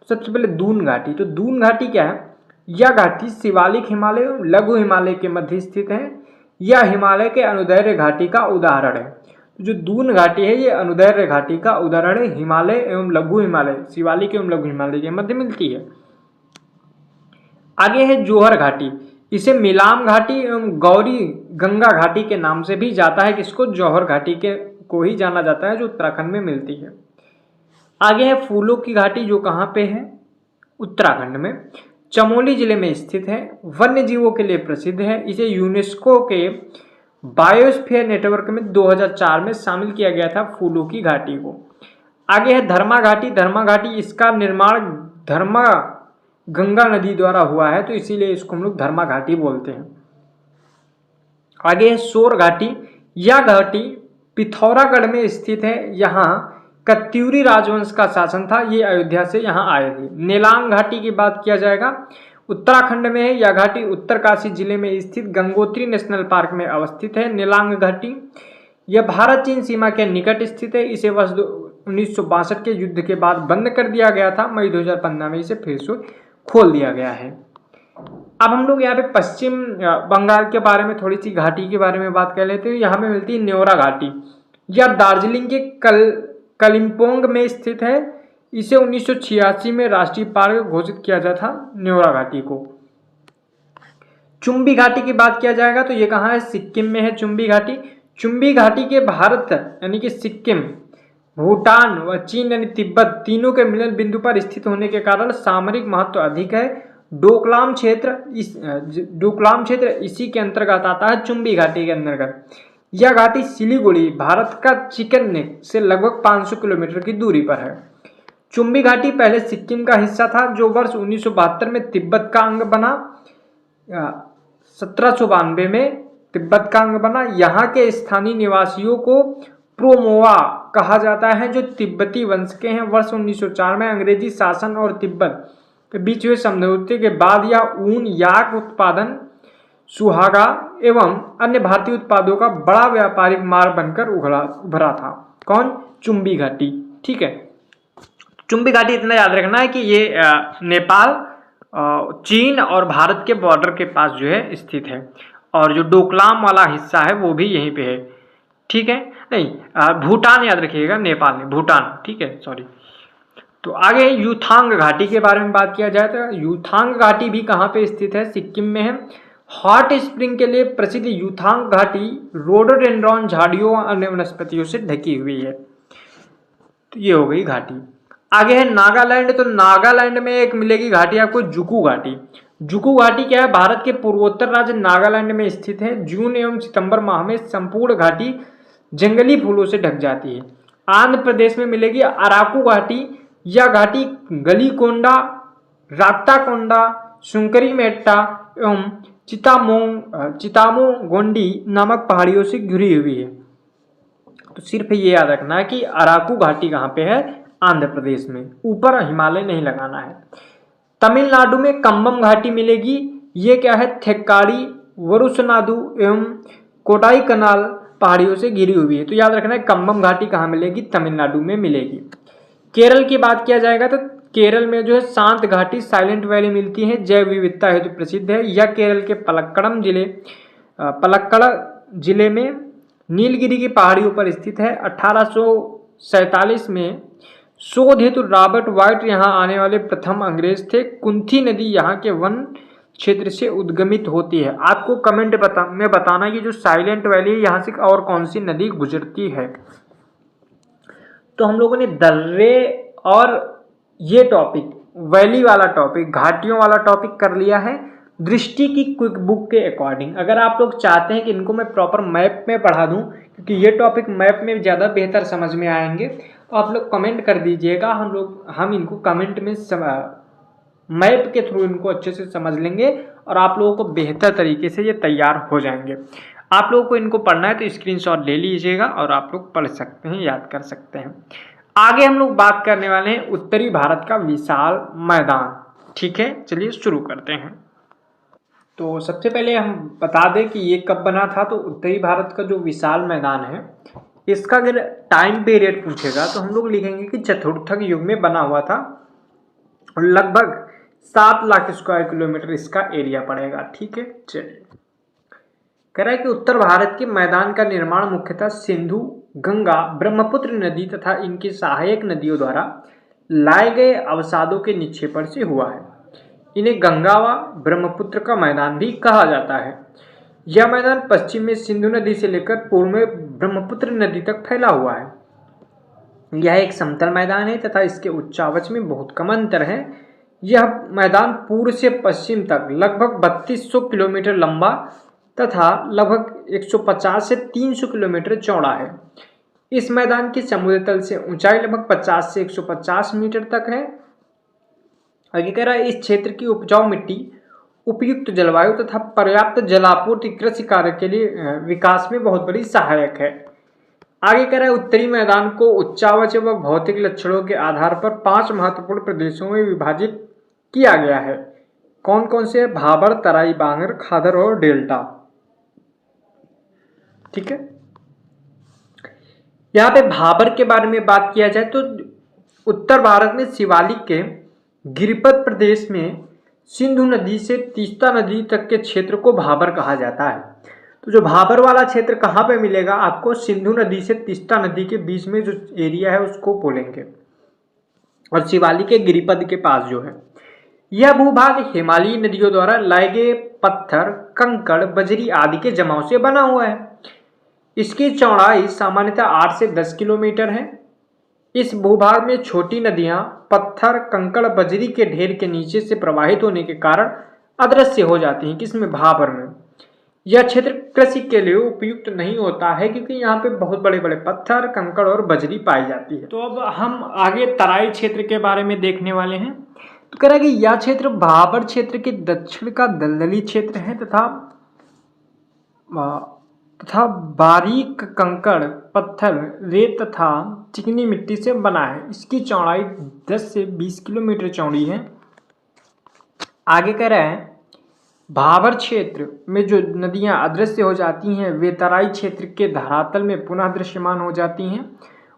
सबसे पहले दून घाटी। तो दून घाटी क्या है? यह घाटी शिवालिक हिमालय और लघु हिमालय के मध्य स्थित है। यह हिमालय के अनुदैर्ध्य घाटी का उदाहरण है। जो दून घाटी है ये अनुदैर्ध्य घाटी का उदाहरण है, हिमालय एवं लघु हिमालय, शिवालिक एवं लघु हिमालय के मध्य मिलती है। आगे है जौहर घाटी, इसे मिलाम घाटी एवं गौरी गंगा घाटी के नाम से भी जाता है, किसको, जौहर घाटी के को ही जाना जाता है, जो उत्तराखंड में मिलती है। आगे है फूलों की घाटी, जो कहाँ पे है, उत्तराखंड में, चमोली जिले में स्थित है, वन्य जीवों के लिए प्रसिद्ध है, इसे यूनेस्को के बायोस्फीयर नेटवर्क में 2004 में शामिल किया गया था फूलों की घाटी को। आगे है धर्मा घाटी, धर्मा घाटी इसका निर्माण धर्मा गंगा नदी द्वारा हुआ है, तो इसीलिए इसको हम लोग धर्मा घाटी बोलते हैं। आगे है सोर घाटी, यह घाटी पिथौरागढ़ में स्थित है, यहाँ कत्यूरी राजवंश का शासन था, ये अयोध्या से यहाँ आए थे। नेलांग घाटी की बात किया जाएगा, उत्तराखंड में है, यह घाटी उत्तरकाशी जिले में स्थित गंगोत्री नेशनल पार्क में अवस्थित है। नेलांग घाटी यह भारत चीन सीमा के निकट स्थित है, इसे वर्ष 1962 के युद्ध के बाद बंद कर दिया गया था, मई 2015 में इसे फिर से खोल दिया गया है। अब हम लोग यहाँ पे पश्चिम बंगाल के बारे में, थोड़ी सी घाटी के बारे में बात कर लेते हैं। यहाँ पे मिलती है न्योरा घाटी, यह दार्जिलिंग के कलिम्पोंग में स्थित है, इसे 1986 में राष्ट्रीय पार्क घोषित किया गया था न्योरा घाटी को। चुम्बी घाटी की बात किया जाएगा तो ये कहाँ है, सिक्किम में है चुम्बी घाटी। चुम्बी घाटी के भारत यानी कि सिक्किम, भूटान व चीन यानी तिब्बत तीनों के मिलन बिंदु पर स्थित होने के कारण सामरिक महत्व अधिक है। डोकलाम क्षेत्र इसी के अंतर्गत आता है, चुम्बी घाटी के अंतर्गत। यह घाटी सिलीगुड़ी, भारत का चिकन नेक से लगभग 500 किलोमीटर की दूरी पर है। चुम्बी घाटी पहले सिक्किम का हिस्सा था, जो वर्ष 1972 में तिब्बत का अंग बना। 1792 में तिब्बत का अंग बना। यहाँ के स्थानीय निवासियों को प्रोमोवा कहा जाता है, जो तिब्बती वंश के हैं। वर्ष 1904 में अंग्रेजी शासन और तिब्बत के बीच हुए समझौते के बाद यह ऊन, याक उत्पादन, सुहागा एवं अन्य भारतीय उत्पादों का बड़ा व्यापारिक मार्ग बनकर उभरा था। कौन, चुम्बी घाटी। ठीक है, चुम्बी घाटी इतना याद रखना है कि ये नेपाल, चीन और भारत के बॉर्डर के पास जो है स्थित है, और जो डोकलाम वाला हिस्सा है वो भी यहीं पे है। ठीक है, नहीं भूटान याद रखिएगा, नेपाल नहीं, भूटान। ठीक है, सॉरी। तो आगे यूथांग घाटी के बारे में बात किया जाए तो यूथांग घाटी भी कहाँ पे स्थित है, सिक्किम में है। हॉट स्प्रिंग के लिए प्रसिद्ध यूथांग घाटी रोडोडेंड्रॉन झाड़ियों और अन्य वनस्पतियों से ढकी हुई है। तो ये हो गई घाटी। आगे है नागालैंड, तो नागालैंड में एक मिलेगी घाटी आपको, जुकू घाटी। जुकू घाटी क्या है, भारत के पूर्वोत्तर राज्य नागालैंड में स्थित है। जून एवं सितंबर माह में संपूर्ण घाटी जंगली फूलों से ढक जाती है। आंध्र प्रदेश में मिलेगी अराकू घाटी। यह घाटी गलीकोंडा, रात्ताकोंडा, सुंकरी मेट्टा एवं चितामोगोंडी नामक पहाड़ियों से घिरी हुई है। तो सिर्फ ये याद रखना है कि अराकू घाटी कहाँ पे है, आंध्र प्रदेश में, ऊपर हिमालय नहीं लगाना है। तमिलनाडु में कम्बम घाटी मिलेगी। ये क्या है, थेक्काड़ी, वरुसनाडु एवं कोडाई कनाल पहाड़ियों से घिरी हुई है। तो याद रखना है कम्बम घाटी कहाँ मिलेगी, तमिलनाडु में मिलेगी। केरल की बात किया जाएगा तो केरल में जो है शांत घाटी, साइलेंट वैली मिलती है, जैव विविधता हेतु प्रसिद्ध है। यह केरल के पलक्कड़ जिले में नीलगिरी की पहाड़ियों पर स्थित है। 1847 में शोध हेतु रॉबर्ट वाइट यहाँ आने वाले प्रथम अंग्रेज थे। कुंथी नदी यहाँ के वन क्षेत्र से उद्गमित होती है। आपको कमेंट में बताना कि जो साइलेंट वैली है यहाँ से और कौन सी नदी गुजरती है। तो हम लोगों ने दर्रे और ये टॉपिक, वैली वाला टॉपिक, घाटियों वाला टॉपिक कर लिया है दृष्टि की क्विक बुक के अकॉर्डिंग। अगर आप लोग चाहते हैं कि इनको मैं प्रॉपर मैप में पढ़ा दूं, क्योंकि ये टॉपिक मैप में ज़्यादा बेहतर समझ में आएंगे, तो आप लोग कमेंट कर दीजिएगा। हम इनको कमेंट में मैप के थ्रू इनको अच्छे से समझ लेंगे और आप लोगों को बेहतर तरीके से ये तैयार हो जाएंगे। आप लोगों को इनको पढ़ना है तो स्क्रीनशॉट ले लीजिएगा और आप लोग पढ़ सकते हैं, याद कर सकते हैं। आगे हम लोग बात करने वाले हैं उत्तरी भारत का विशाल मैदान। ठीक है, चलिए शुरू करते हैं। तो सबसे पहले हम बता दें कि ये कब बना था। तो उत्तरी भारत का जो विशाल मैदान है, इसका अगर टाइम पीरियड पूछेगा तो हम लोग लिखेंगे कि चतुर्थक युग में बना हुआ था और लगभग 7 लाख स्क्वायर किलोमीटर इसका एरिया पड़ेगा। ठीक है, चलिए। कह रहा है कि उत्तर भारत के मैदान का निर्माण मुख्यतः सिंधु, गंगा, ब्रह्मपुत्र नदी तथा इनकी सहायक नदियों द्वारा लाए गए अवसादों के निक्षेपण से हुआ है। इन्हें गंगा व ब्रह्मपुत्र का मैदान भी कहा जाता है। यह मैदान पश्चिम में सिंधु नदी से लेकर पूर्व में ब्रह्मपुत्र नदी तक फैला हुआ है। यह एक समतल मैदान है तथा इसके उच्चावच में बहुत कम अंतर है। यह मैदान पूर्व से पश्चिम तक लगभग 3200 किलोमीटर लंबा तथा लगभग 150 से 300 किलोमीटर चौड़ा है। इस मैदान की समुद्र तल से ऊंचाई लगभग 50 से 150 मीटर तक है। आगे कह रहा है, इस क्षेत्र की उपजाऊ मिट्टी उपयुक्त जलवायु तथा पर्याप्त जलापूर्ति कृषि कार्य के लिए विकास में बहुत बड़ी सहायक है। आगे कह रहा है, उत्तरी मैदान को उच्चावच व भौतिक लक्षणों के आधार पर 5 महत्वपूर्ण प्रदेशों में विभाजित किया गया है। कौन कौन से? भाबर, तराई, बांगर, खादर और डेल्टा। ठीक है, यहाँ पे भाबर के बारे में बात किया जाए तो उत्तर भारत में शिवालिक के गिरिपद प्रदेश में सिंधु नदी से तीस्ता नदी तक के क्षेत्र को भाबर कहा जाता है। तो जो भाबर वाला क्षेत्र कहाँ पे मिलेगा आपको? सिंधु नदी से तीस्ता नदी के बीच में जो एरिया है उसको बोलेंगे, और शिवालिक के गिरिपद के पास जो है। यह भूभाग हिमालयी नदियों द्वारा लाए गए पत्थर, कंकड़, बजरी आदि के जमाव से बना हुआ है। इसकी चौड़ाई सामान्यतः 8 से 10 किलोमीटर है। इस भूभाग में छोटी नदियां पत्थर, कंकड़, बजरी के ढेर के नीचे से प्रवाहित होने के कारण अदृश्य हो जाती हैं। किसमें? भाबर में। यह क्षेत्र कृषि के लिए उपयुक्त नहीं होता है क्योंकि यहाँ पे बहुत बड़े बड़े पत्थर, कंकड़ और बजरी पाई जाती है। तो अब हम आगे तराई क्षेत्र के बारे में देखने वाले हैं। तो कह रहा है कि यह क्षेत्र भाबर क्षेत्र के दक्षिण का दलदली क्षेत्र है तथा बारीक कंकड़, पत्थर, रेत तथा चिकनी मिट्टी से बना है। इसकी चौड़ाई 10 से 20 किलोमीटर चौड़ी है। आगे कह रहा है, भाबर क्षेत्र में जो नदियां अदृश्य हो जाती हैं वे तराई क्षेत्र के धरातल में पुनः दृश्यमान हो जाती हैं।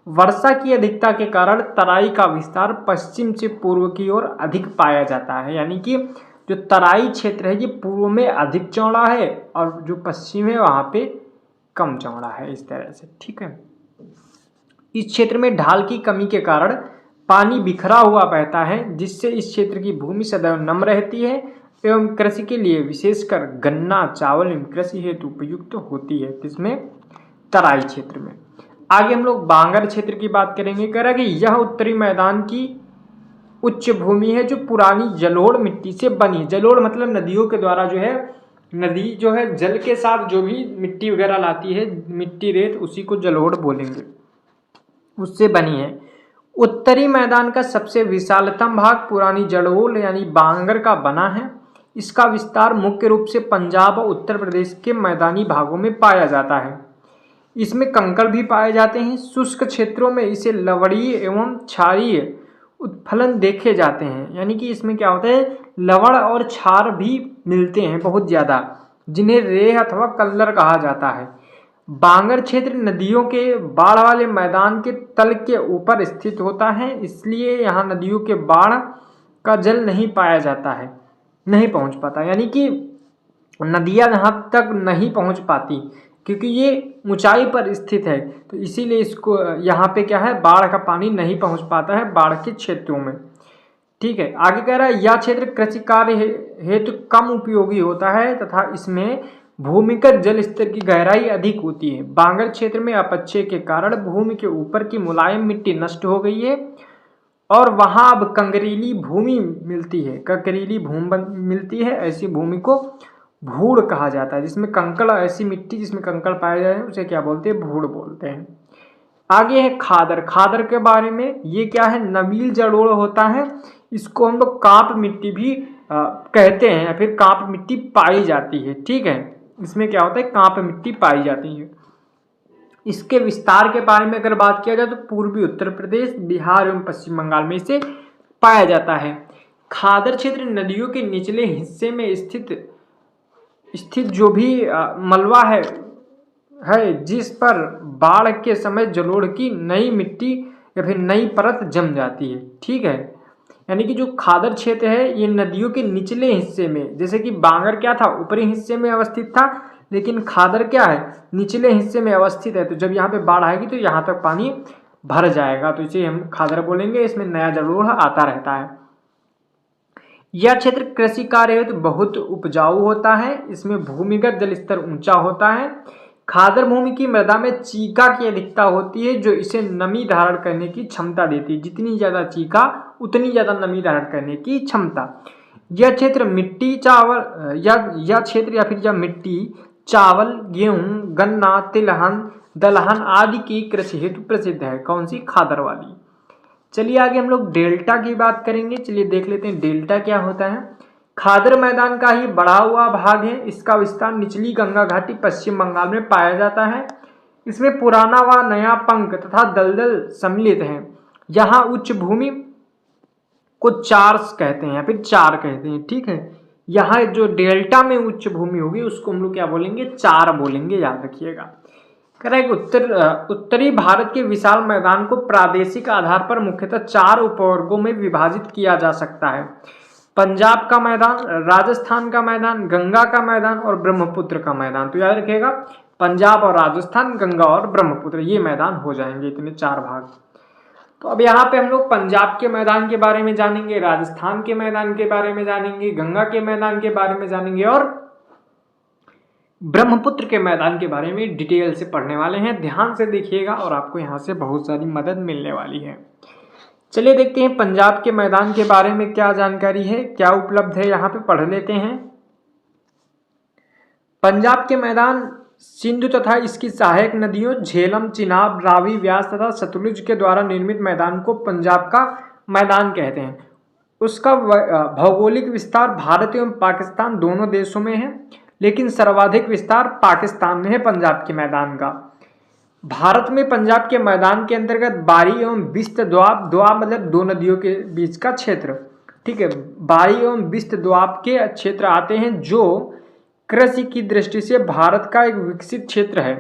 वर्षा की अधिकता के कारण तराई का विस्तार पश्चिम से पूर्व की ओर अधिक पाया जाता है। यानी कि जो तराई क्षेत्र है ये पूर्व में अधिक चौड़ा है और जो पश्चिम है वहाँ पे कम चौड़ा है, इस तरह से। ठीक है, इस क्षेत्र में ढाल की कमी के कारण पानी बिखरा हुआ बहता है जिससे इस क्षेत्र की भूमि सदैव नम रहती है एवं कृषि के लिए विशेषकर गन्ना, चावल एवं कृषि हेतु उपयुक्त होती है। किसमें? तराई क्षेत्र में। आगे हम लोग बांगर क्षेत्र की बात करेंगे। कह रहा है कि यह उत्तरी मैदान की उच्च भूमि है जो पुरानी जलोढ़ मिट्टी से बनी। जलोढ़ मतलब नदियों के द्वारा जो है, नदी जो है जल के साथ जो भी मिट्टी वगैरह लाती है, मिट्टी रेत, उसी को जलोढ़ बोलेंगे, उससे बनी है। उत्तरी मैदान का सबसे विशालतम भाग पुरानी जलोढ़ यानी बांगर का बना है। इसका विस्तार मुख्य रूप से पंजाब और उत्तर प्रदेश के मैदानी भागों में पाया जाता है। इसमें कंकड़ भी पाए जाते हैं। शुष्क क्षेत्रों में इसे लवणीय एवं क्षारीय उत्फलन देखे जाते हैं। यानी कि इसमें क्या होता है, लवण और क्षार भी मिलते हैं बहुत ज़्यादा, जिन्हें रेह अथवा कल्लर कहा जाता है। बांगर क्षेत्र नदियों के बाढ़ वाले मैदान के तल के ऊपर स्थित होता है, इसलिए यहाँ नदियों के बाढ़ का जल नहीं पाया जाता है, नहीं पहुँच पाता। यानी कि नदियाँ यहाँ तक नहीं पहुँच पाती क्योंकि ये ऊंचाई पर स्थित है, तो इसीलिए इसको यहाँ पे क्या है, बाढ़ का पानी नहीं पहुँच पाता है बाढ़ के क्षेत्रों में। ठीक है, आगे कह रहा है, यह क्षेत्र कृषि कार्य हेतु कम उपयोगी होता है तथा इसमें भूमिगत जल स्तर की गहराई अधिक होती है। बांगर क्षेत्र में अपक्षय के कारण भूमि के ऊपर की मुलायम मिट्टी नष्ट हो गई है और वहाँ अब कंकरीली भूमि मिलती है, कंकरीली भूमि मिलती है। ऐसी भूमि को भूड़ कहा जाता है, जिसमें कंकड़, ऐसी मिट्टी जिसमें कंकड़ पाए जाए उसे क्या बोलते हैं, भूड़ बोलते हैं। आगे है खादर। खादर के बारे में, ये क्या है, नवील जलोढ़ होता है। इसको हम लोग कांप मिट्टी भी कहते हैं या फिर कांप मिट्टी पाई जाती है। ठीक है, इसमें क्या होता है, कांप मिट्टी पाई जाती है। इसके विस्तार के बारे में अगर बात किया जाए तो पूर्वी उत्तर प्रदेश, बिहार एवं पश्चिम बंगाल में इसे पाया जाता है। खादर क्षेत्र नदियों के निचले हिस्से में स्थित जो भी मलबा है जिस पर बाढ़ के समय जलोढ़ की नई मिट्टी या फिर नई परत जम जाती है। ठीक है, यानी कि जो खादर क्षेत्र है ये नदियों के निचले हिस्से में, जैसे कि बांगर क्या था, ऊपरी हिस्से में अवस्थित था, लेकिन खादर क्या है, निचले हिस्से में अवस्थित है। तो जब यहाँ पे बाढ़ आएगी तो यहाँ तक पानी भर जाएगा, तो इसे हम खादर बोलेंगे। इसमें नया जलोढ़ आता रहता है। यह क्षेत्र कृषि कार्य हेतु बहुत उपजाऊ होता है। इसमें भूमिगत जल स्तर ऊंचा होता है। खादर भूमि की मृदा में चीका की अधिकता होती है, जो इसे नमी धारण करने की क्षमता देती है। जितनी ज्यादा चीका उतनी ज्यादा नमी धारण करने की क्षमता। यह क्षेत्र मिट्टी चावल यह क्षेत्र या फिर यह मिट्टी चावल, गेहूं, गन्ना, तिलहन, दलहन आदि की कृषि हेतु प्रसिद्ध है। कौन सी? खादर वाली। चलिए आगे हम लोग डेल्टा की बात करेंगे। चलिए देख लेते हैं डेल्टा क्या होता है। खादर मैदान का ही बढ़ा हुआ भाग है। इसका विस्तार निचली गंगा घाटी पश्चिम बंगाल में पाया जाता है। इसमें पुराना व नया पंख तथा दलदल सम्मिलित हैं। यहाँ उच्च भूमि को चार्स कहते हैं या फिर चार कहते हैं। ठीक है, यहाँ जो डेल्टा में उच्च भूमि होगी उसको हम लोग क्या बोलेंगे? चार बोलेंगे, याद रखिएगा। करेक्ट। उत्तरी भारत के विशाल मैदान को प्रादेशिक आधार पर मुख्यतः चार उपवर्गों में विभाजित किया जा सकता है। पंजाब का मैदान, राजस्थान का मैदान, गंगा का मैदान और ब्रह्मपुत्र का मैदान। तो याद रखिएगा, पंजाब और राजस्थान, गंगा और ब्रह्मपुत्र, ये मैदान हो जाएंगे, इतने चार भाग। तो अब यहाँ पे हम लोग पंजाब के मैदान के बारे में जानेंगे, राजस्थान के मैदान के बारे में जानेंगे, गंगा के मैदान के बारे में जानेंगे और ब्रह्मपुत्र के मैदान के बारे में डिटेल से पढ़ने वाले हैं। ध्यान से देखिएगा और आपको यहाँ से बहुत सारी मदद मिलने वाली है। चलिए देखते हैं पंजाब के मैदान के बारे में क्या जानकारी है, क्या उपलब्ध है, यहाँ पे पढ़ लेते हैं। पंजाब के मैदान सिंधु तथा इसकी सहायक नदियों झेलम, चिनाब, रावी, व्यास तथा सतलुज के द्वारा निर्मित मैदान को पंजाब का मैदान कहते हैं। उसका भौगोलिक विस्तार भारत एवं पाकिस्तान दोनों देशों में है, लेकिन सर्वाधिक विस्तार पाकिस्तान में है पंजाब के मैदान का। भारत में पंजाब के मैदान के अंतर्गत बारी एवं बिस्त दोआब, दोआब मतलब दो नदियों के बीच का क्षेत्र, ठीक है, बारी एवं बिस्त दोआब के क्षेत्र आते हैं, जो कृषि की दृष्टि से भारत का एक विकसित क्षेत्र है।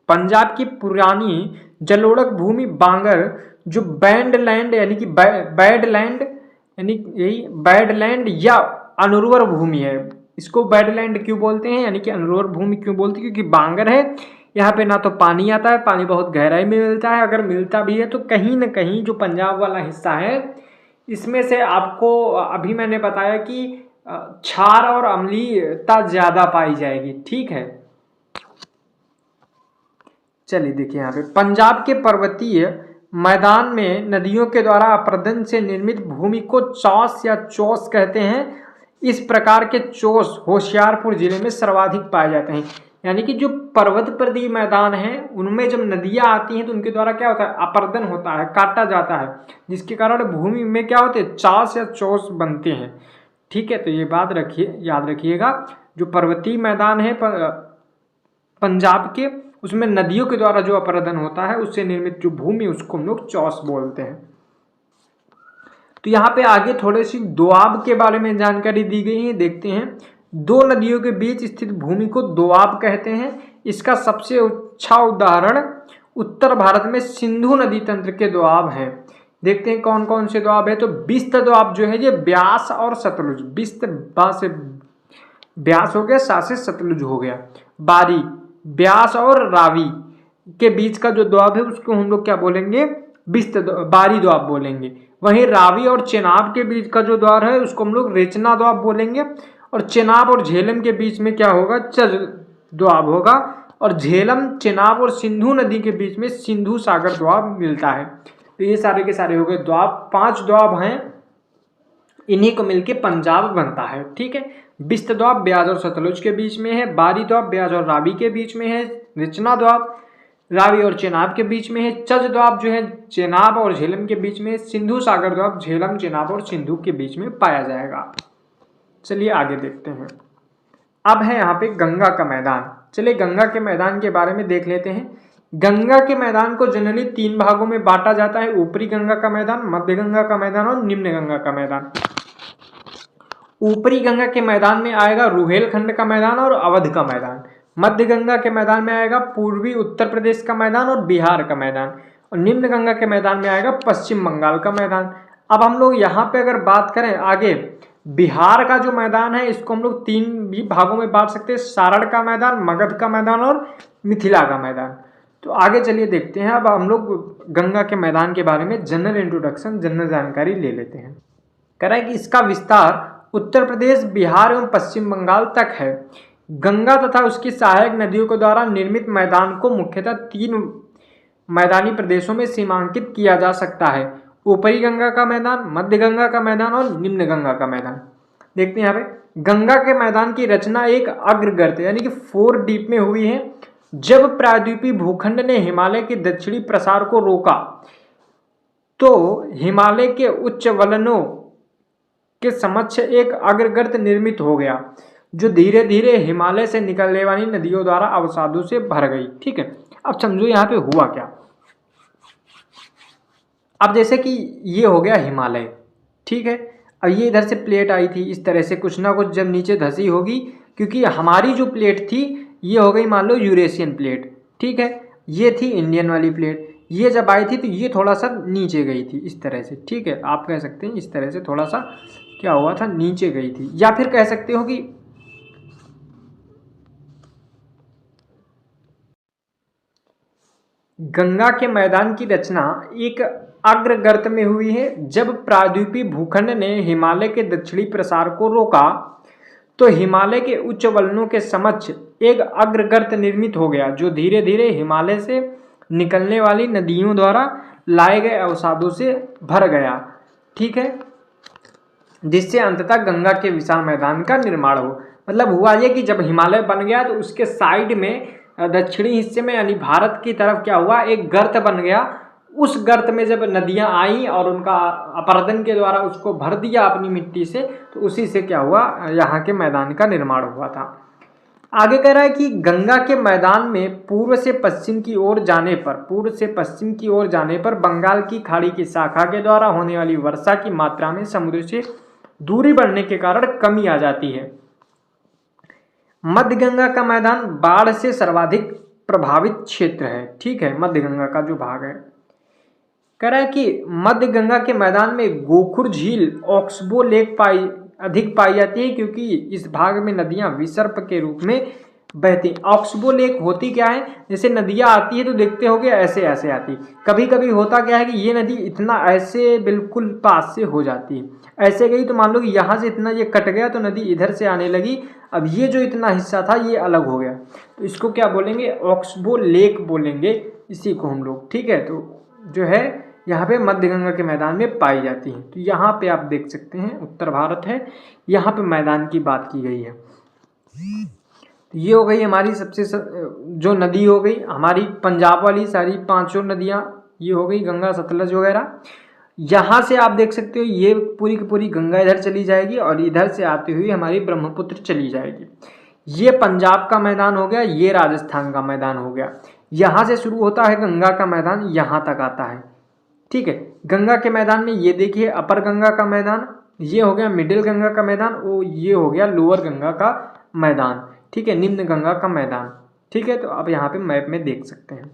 पंजाब की पुरानी जलोढ़ भूमि बांगर, जो बैंडलैंड यानी कि बैडलैंड यानी यही बैडलैंड या अनुर्वर भूमि है। इसको बैडलैंड क्यों बोलते हैं यानी कि अनुर्वर भूमि क्यों बोलते हैं? क्योंकि बांगर है, यहाँ पे ना तो पानी आता है, पानी बहुत गहराई में मिलता है, अगर मिलता भी है तो कहीं ना कहीं जो पंजाब वाला हिस्सा है इसमें से आपको अभी मैंने बताया कि क्षार और अम्लीयता ज्यादा पाई जाएगी। ठीक है, चलिए देखिए यहाँ पे पंजाब के पर्वतीय मैदान में नदियों के द्वारा अपरदन से निर्मित भूमि को चौस या चौस कहते हैं। इस प्रकार के चौस होशियारपुर जिले में सर्वाधिक पाए जाते हैं। यानी कि जो पर्वत प्रदेय मैदान है उनमें जब नदियां आती हैं तो उनके द्वारा क्या होता है? अपरदन होता है, काटा जाता है, जिसके कारण भूमि में क्या होते हैं? चौस या चौस बनते हैं। ठीक है, तो ये बात रखिए, याद रखिएगा, जो पर्वतीय मैदान है पंजाब के, उसमें नदियों के द्वारा जो अपरदन होता है उससे निर्मित जो भूमि उसको हम लोग चौस बोलते हैं। तो यहाँ पे आगे थोड़ी सी दोआब के बारे में जानकारी दी गई है, देखते हैं। दो नदियों के बीच स्थित भूमि को दोआब कहते हैं। इसका सबसे अच्छा उदाहरण उत्तर भारत में सिंधु नदी तंत्र के दोआब हैं। देखते हैं कौन कौन से दोआब है। तो बिस्त दोआब जो है ये ब्यास और सतलुज, बिस्त बा से ब्यास हो गया, सा से सतलुज हो गया, बारी ब्यास और रावी के बीच का जो दोआब है उसको हम लोग क्या बोलेंगे? बारी दोआब बोलेंगे। वहीं रावी और चेनाब के बीच का जो द्वार है उसको हम लोग रेचना दोआब बोलेंगे। और चेनाब और झेलम के बीच में क्या होगा? चज दोआब होगा। और झेलम, चेनाब और सिंधु नदी के बीच में सिंधु सागर दोआब मिलता है। तो ये सारे के सारे हो गए दोआब, 5 दोआब हैं, इन्हीं को मिलके पंजाब बनता है। ठीक है, बिस्त दोआब ब्यास और सतलुज के बीच में है, बारी दोआब ब्यास और रावी के बीच में है, रेचना दोआब रावी और चेनाब के बीच में है, चज दोआब जो है चेनाब और झेलम के बीच में, सिंधु सागर दोआब झेलम, चेनाब और सिंधु के बीच में पाया जाएगा। चलिए आगे देखते हैं। अब है यहाँ पे गंगा का मैदान। चलिए गंगा के मैदान के बारे में देख लेते हैं। गंगा के मैदान को जनरली 3 भागों में बांटा जाता है, ऊपरी गंगा का मैदान, मध्य गंगा का मैदान और निम्न गंगा का मैदान। ऊपरी गंगा के मैदान में आएगा रुहेलखंड का मैदान और अवध का मैदान। मध्य गंगा के मैदान में आएगा पूर्वी उत्तर प्रदेश का मैदान और बिहार का मैदान। और निम्न गंगा के मैदान में आएगा पश्चिम बंगाल का मैदान। अब हम लोग यहाँ पे अगर बात करें आगे, बिहार का जो मैदान है इसको हम लोग 3 भी भागों में बांट सकते हैं, सारण का मैदान, मगध का मैदान और मिथिला का मैदान। तो आगे चलिए देखते हैं। अब हम लोग गंगा के मैदान के बारे में जनरल इंट्रोडक्शन, जनरल जानकारी ले लेते हैं। कह रहा है कि इसका विस्तार उत्तर प्रदेश, बिहार एवं पश्चिम बंगाल तक है। गंगा तथा उसकी सहायक नदियों के द्वारा निर्मित मैदान को मुख्यतः 3 मैदानी प्रदेशों में सीमांकित किया जा सकता है: ऊपरी गंगा का मैदान, मध्य गंगा का मैदान और निम्न गंगा का मैदान। देखते हैं यहाँ पे गंगा के मैदान की रचना एक अग्रगर्त यानी कि 4 डीप में हुई है। जब प्रायद्वीपीय भूखंड ने हिमालय के दक्षिणी प्रसार को रोका तो हिमालय के उच्च वलनों के समक्ष एक अग्रगर्त निर्मित हो गया, जो धीरे धीरे हिमालय से निकलने वाली नदियों द्वारा अवसादों से भर गई। ठीक है, अब समझो यहाँ पे हुआ क्या। अब जैसे कि ये हो गया हिमालय, ठीक है, अब ये इधर से प्लेट आई थी इस तरह से कुछ ना कुछ जब नीचे धसी होगी, क्योंकि हमारी जो प्लेट थी ये हो गई मान लो यूरेशियन प्लेट, ठीक है, ये थी इंडियन वाली प्लेट। ये जब आई थी तो ये थोड़ा सा नीचे गई थी इस तरह से, ठीक है, आप कह सकते हैं इस तरह से थोड़ा सा क्या हुआ था, नीचे गई थी। या फिर कह सकते हो कि गंगा के मैदान की रचना एक अग्रगर्त में हुई है। जब प्रायद्वीपीय भूखंड ने हिमालय के दक्षिणी प्रसार को रोका तो हिमालय के उच्च वलनों के समक्ष एक अग्रगर्त निर्मित हो गया, जो धीरे धीरे हिमालय से निकलने वाली नदियों द्वारा लाए गए अवसादों से भर गया। ठीक है, जिससे अंततः गंगा के विशाल मैदान का निर्माण हो। मतलब हुआ ये कि जब हिमालय बन गया तो उसके साइड में दक्षिणी हिस्से में यानी भारत की तरफ क्या हुआ, एक गर्त बन गया। उस गर्त में जब नदियां आई और उनका अपरदन के द्वारा उसको भर दिया अपनी मिट्टी से, तो उसी से क्या हुआ, यहाँ के मैदान का निर्माण हुआ था। आगे कह रहा है कि गंगा के मैदान में पूर्व से पश्चिम की ओर जाने पर बंगाल की खाड़ी की शाखा के द्वारा होने वाली वर्षा की मात्रा में समुद्र से दूरी बढ़ने के कारण कमी आ जाती है। मध्य गंगा का मैदान बाढ़ से सर्वाधिक प्रभावित क्षेत्र है। ठीक है, मध्य गंगा का जो भाग है, कह रहा है कि मध्य गंगा के मैदान में गोखुर झील, ऑक्सबो लेक अधिक पाई जाती है, क्योंकि इस भाग में नदियां विसर्प के रूप में बहती। ऑक्सबो लेक होती क्या है, जैसे नदियां आती है तो देखते होगे ऐसे ऐसे आती, कभी कभी होता क्या है कि ये नदी इतना ऐसे बिल्कुल पास से हो जाती है, ऐसे गई तो मान लो कि यहाँ से इतना ये कट गया तो नदी इधर से आने लगी, अब ये जो इतना हिस्सा था ये अलग हो गया, तो इसको क्या बोलेंगे, ऑक्सबो लेक बोलेंगे इसी को हम लोग। ठीक है, तो जो है यहाँ पे मध्य गंगा के मैदान में पाई जाती हैं। तो यहाँ पे आप देख सकते हैं उत्तर भारत है, यहाँ पे मैदान की बात की गई है। ये हो गई हमारी सबसे जो नदी हो गई हमारी पंजाब वाली, सारी 5 नदियाँ ये हो गई, गंगा सतलज वगैरह। यहाँ से आप देख सकते हो ये पूरी की पूरी गंगा इधर चली जाएगी और इधर से आती हुई हमारी ब्रह्मपुत्र चली जाएगी। ये पंजाब का मैदान हो गया, ये राजस्थान का मैदान हो गया। यहाँ से शुरू होता है गंगा का मैदान, यहाँ तक आता है। ठीक है, गंगा के मैदान में ये देखिए अपर गंगा का मैदान, ये हो गया मिडिल गंगा का मैदान, और ये हो गया लोअर गंगा का मैदान। ठीक है, निम्न गंगा का मैदान। ठीक है, तो आप यहाँ पे मैप में देख सकते हैं।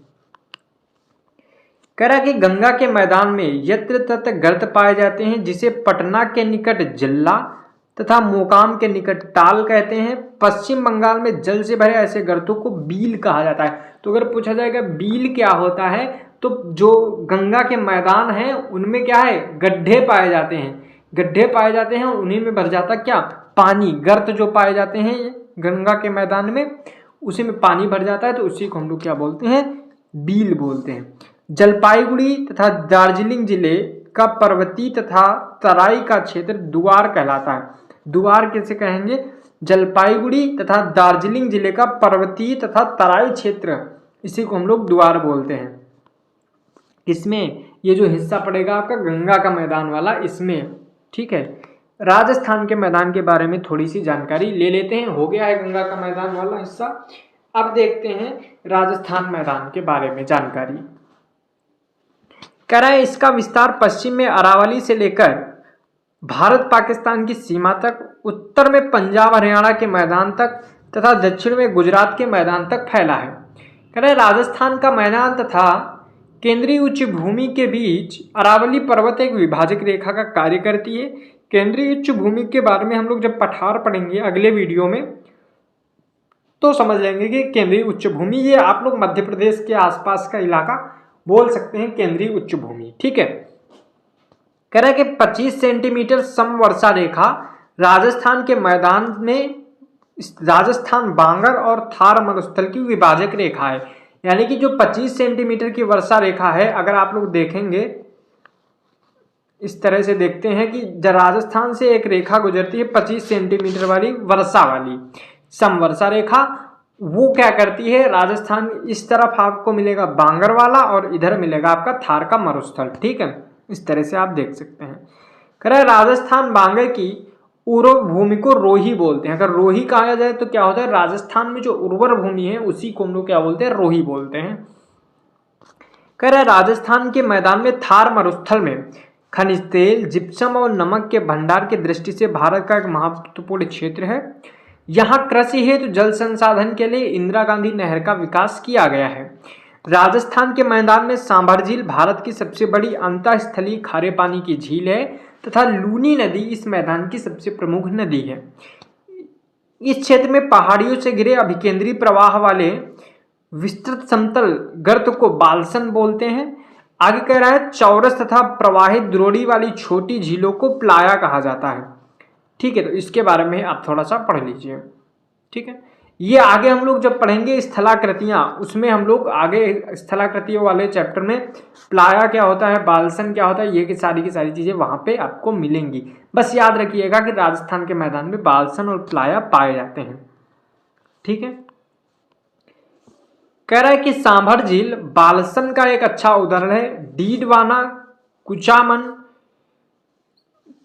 कह रहा कि गंगा के मैदान में यत्र तत्र गर्त पाए जाते हैं, जिसे पटना के निकट जल्ला तथा मोकाम के निकट टाल कहते हैं। पश्चिम बंगाल में जल से भरे ऐसे गर्तों को बील कहा जाता है। तो अगर पूछा जाएगा बील क्या होता है, तो जो गंगा के मैदान हैं उनमें क्या है, गड्ढे पाए जाते हैं, गड्ढे पाए जाते हैं और उन्हीं में भर जाता क्या, पानी। गर्त जो पाए जाते हैं गंगा के मैदान में उसी में पानी भर जाता है, तो उसी को हम लोग क्या बोलते हैं, बील बोलते हैं। जलपाईगुड़ी तथा दार्जिलिंग जिले का पर्वतीय तथा तराई का क्षेत्र दुआर कहलाता है। दुआर कैसे कहेंगे, जलपाईगुड़ी तथा दार्जिलिंग जिले का पर्वतीय तथा तराई क्षेत्र, इसी को हम लोग दुआर बोलते हैं। इसमें ये जो हिस्सा पड़ेगा आपका गंगा का मैदान वाला, इसमें। ठीक है, राजस्थान के मैदान के बारे में थोड़ी सी जानकारी ले लेते हैं। हो गया है गंगा का मैदान वाला हिस्सा, अब देखते हैं राजस्थान मैदान के बारे में जानकारी। कह रहा है इसका विस्तार पश्चिम में अरावली से लेकर भारत पाकिस्तान की सीमा तक, उत्तर में पंजाब हरियाणा के मैदान तक तथा दक्षिण में गुजरात के मैदान तक फैला है। कह रहे राजस्थान का मैदान तथा केंद्रीय उच्च भूमि के बीच अरावली पर्वत एक विभाजक रेखा का कार्य करती है। केंद्रीय उच्च भूमि के बारे में हम लोग जब पठार पढ़ेंगे अगले वीडियो में तो समझ लेंगे कि केंद्रीय उच्च भूमि, ये आप लोग मध्य प्रदेश के आसपास का इलाका बोल सकते हैं केंद्रीय उच्च भूमि। ठीक है, कह रहा है कि 25 सेंटीमीटर समवर्षा रेखा राजस्थान के मैदान में राजस्थान बांगर और थार मरुस्थल की विभाजक रेखा है। यानी कि जो 25 सेंटीमीटर की वर्षा रेखा है, अगर आप लोग देखेंगे इस तरह से देखते हैं कि राजस्थान से एक रेखा गुजरती है 25 सेंटीमीटर वाली वर्षा वाली समवर्षा रेखा, वो क्या करती है, राजस्थान इस तरफ आपको मिलेगा बांगर वाला और इधर मिलेगा आपका थार का मरुस्थल। ठीक है, इस तरह से आप देख सकते हैं। कह रहा है राजस्थान बांगर की उर्वर भूमि को रोही बोलते हैं। अगर रोही कहा जाए तो क्या होता है, राजस्थान में जो उर्वर भूमि है उसी को हम लोग क्या बोलते हैं, रोही बोलते हैं। कह रहा है राजस्थान के मैदान में थार मरुस्थल में खनिज तेल, जिप्सम और नमक के भंडार की दृष्टि से भारत का एक महत्वपूर्ण क्षेत्र है। यहाँ कृषि हेतु जल संसाधन के लिए इंदिरा गांधी नहर का विकास किया गया है। राजस्थान के मैदान में सांभर झील भारत की सबसे बड़ी अंतःस्थलीय खारे पानी की झील है तथा लूनी नदी इस मैदान की सबसे प्रमुख नदी है। इस क्षेत्र में पहाड़ियों से घिरे अभिकेंद्री प्रवाह वाले विस्तृत समतल गर्त को बालसन बोलते हैं। आगे कह रहा है चौरस तथा प्रवाहित द्रोणी वाली छोटी झीलों को प्लाया कहा जाता है। ठीक है, तो इसके बारे में आप थोड़ा सा पढ़ लीजिए। ठीक है, ये आगे हम लोग जब पढ़ेंगे स्थलाकृतियां, उसमें हम लोग आगे स्थलाकृतियों वाले चैप्टर में प्लाया क्या होता है, बालसन क्या होता है, ये की सारी चीजें वहां पे आपको मिलेंगी। बस याद रखिएगा कि राजस्थान के मैदान में बालसन और प्लाया पाए जाते हैं। ठीक है, कह रहा है कि सांभर झील बालसन का एक अच्छा उदाहरण है। डीडवाना, कुचामन,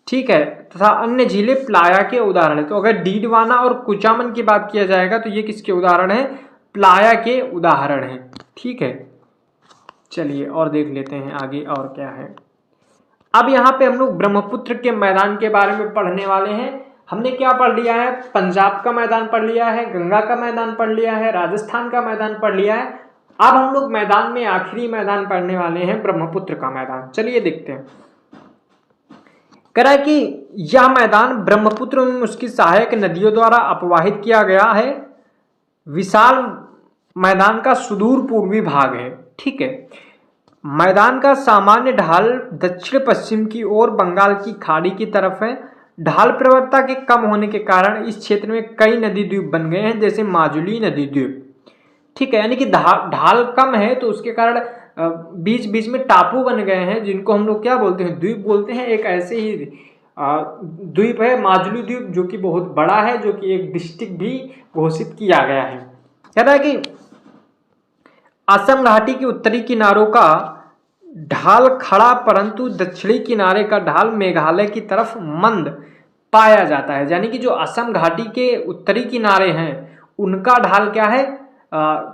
ठीक है, तथा अन्य झीलें प्लाया के उदाहरण है। तो अगर डीडवाना और कुचामन की बात किया जाएगा तो ये किसके उदाहरण है, प्लाया के उदाहरण है। ठीक है, चलिए और देख लेते हैं आगे और क्या है। अब यहाँ पे हम लोग ब्रह्मपुत्र के मैदान के बारे में पढ़ने वाले हैं। हमने क्या पढ़ लिया है, पंजाब का मैदान पढ़ लिया है, गंगा का मैदान पढ़ लिया है, राजस्थान का मैदान पढ़ लिया है। अब हम लोग मैदान में आखिरी मैदान पढ़ने वाले हैं, ब्रह्मपुत्र का मैदान। चलिए देखते हैं। कह रहा है कि यह मैदान ब्रह्मपुत्र में उसकी सहायक नदियों द्वारा अपवाहित किया गया है। विशाल मैदान का सुदूर पूर्वी भाग है। ठीक है, मैदान का सामान्य ढाल दक्षिण पश्चिम की ओर बंगाल की खाड़ी की तरफ है। ढाल प्रवणता के कम होने के कारण इस क्षेत्र में कई नदी द्वीप बन गए हैं, जैसे माजुली नदी द्वीप। ठीक है, यानी कि ढाल कम है तो उसके कारण बीच बीच में टापू बन गए हैं, जिनको हम लोग क्या बोलते हैं, द्वीप बोलते हैं। एक ऐसे ही द्वीप है माजुली द्वीप, जो कि बहुत बड़ा है, जो कि एक डिस्ट्रिक्ट भी घोषित किया गया है। कह रहा है कि असम घाटी के उत्तरी किनारों का ढाल खड़ा, परंतु दक्षिणी किनारे का ढाल मेघालय की तरफ मंद पाया जाता है। यानी कि जो असम घाटी के उत्तरी किनारे हैं उनका ढाल क्या है,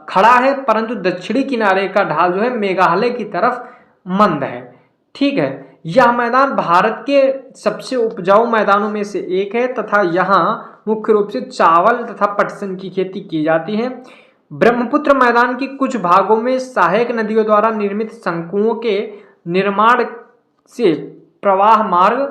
खड़ा है, परंतु दक्षिणी किनारे का ढाल जो है मेघालय की तरफ मंद है। ठीक है, यह मैदान भारत के सबसे उपजाऊ मैदानों में से एक है तथा यहाँ मुख्य रूप से चावल तथा पटसन की खेती की जाती है। ब्रह्मपुत्र मैदान के कुछ भागों में सहायक नदियों द्वारा निर्मित शंकुओं के निर्माण से प्रवाह मार्ग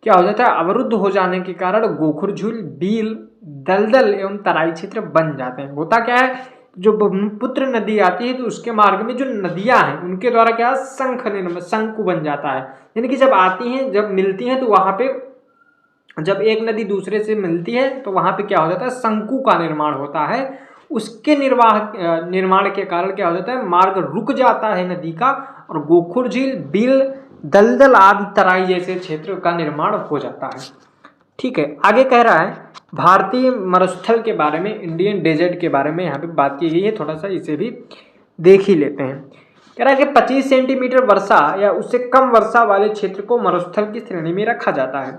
क्या हो जाता है, अवरुद्ध हो जाने के कारण गोखुर झील, बील, दलदल एवं तराई क्षेत्र बन जाते हैं। होता क्या है, जो ब्रह्मपुत्र नदी आती है तो उसके मार्ग में जो नदियां हैं उनके द्वारा क्या शंकु बन जाता है। यानी कि जब आती हैं, जब मिलती हैं, तो वहां पे जब एक नदी दूसरे से मिलती है तो वहां पे क्या हो जाता है, शंकु का निर्माण होता है। उसके निर्माण के कारण क्या हो जाता है, मार्ग रुक जाता है नदी का, और गोखुर झील, बिल, दलदल आदि तराई जैसे क्षेत्र का निर्माण हो जाता है। ठीक है, आगे कह रहा है भारतीय मरुस्थल के बारे में, इंडियन डेजर्ट के बारे में यहाँ पे बात की गई है। थोड़ा सा इसे भी देख ही लेते हैं। कह रहा है कि 25 सेंटीमीटर वर्षा या उससे कम वर्षा वाले क्षेत्र को मरुस्थल की श्रेणी में रखा जाता है।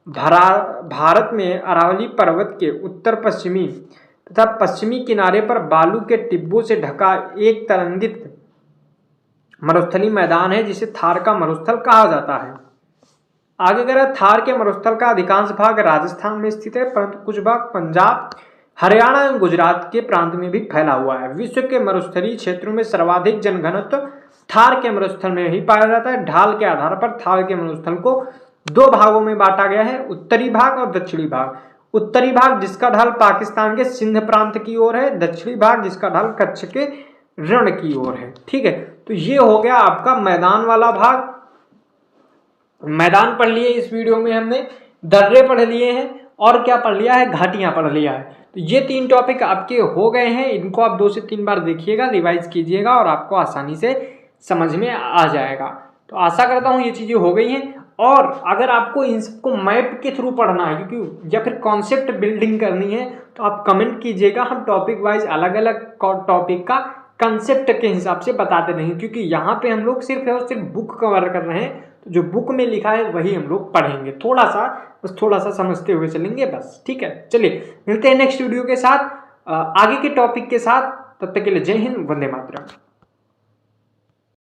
भारत में अरावली पर्वत के उत्तर पश्चिमी तथा पश्चिमी किनारे पर बालू के टिब्बों से ढका एक तरंगित मरुस्थली मैदान है, जिसे थार का मरुस्थल कहा जाता है। आगे कह रहा है थार के मरुस्थल का अधिकांश भाग राजस्थान में स्थित है, परंतु कुछ भाग पंजाब, हरियाणा एवं गुजरात के प्रांत में भी फैला हुआ है। विश्व के मरुस्थलीय क्षेत्रों में सर्वाधिक जनघनत्व थार के मरुस्थल में ही पाया जाता है। ढाल के आधार पर थार के मरुस्थल को दो भागों में बांटा गया है, उत्तरी भाग और दक्षिणी भाग। उत्तरी भाग जिसका ढाल पाकिस्तान के सिंध प्रांत की ओर है, दक्षिणी भाग जिसका ढाल कच्छ के रण की ओर है। ठीक है, तो ये हो गया आपका मैदान वाला भाग। मैदान पढ़ लिए, इस वीडियो में हमने दर्रे पढ़ लिए हैं और क्या पढ़ लिया है, घाटियां पढ़ लिया है। तो ये 3 टॉपिक आपके हो गए हैं। इनको आप 2 से 3 बार देखिएगा, रिवाइज कीजिएगा और आपको आसानी से समझ में आ जाएगा। तो आशा करता हूँ ये चीज़ें हो गई हैं। और अगर आपको इन सबको मैप के थ्रू पढ़ना है क्योंकि या फिर कॉन्सेप्ट बिल्डिंग करनी है तो आप कमेंट कीजिएगा, हम टॉपिक वाइज अलग अलग टॉपिक का कंसेप्ट के हिसाब से बताते नहीं, क्योंकि यहाँ पे हम लोग सिर्फ और सिर्फ बुक कवर कर रहे हैं। तो जो बुक में लिखा है वही हम लोग पढ़ेंगे, थोड़ा सा समझते हुए चलेंगे बस। ठीक है, चलिए मिलते हैं नेक्स्ट वीडियो के साथ, आगे के टॉपिक के साथ। तब तक के लिए जय हिंद, वंदे मातरम।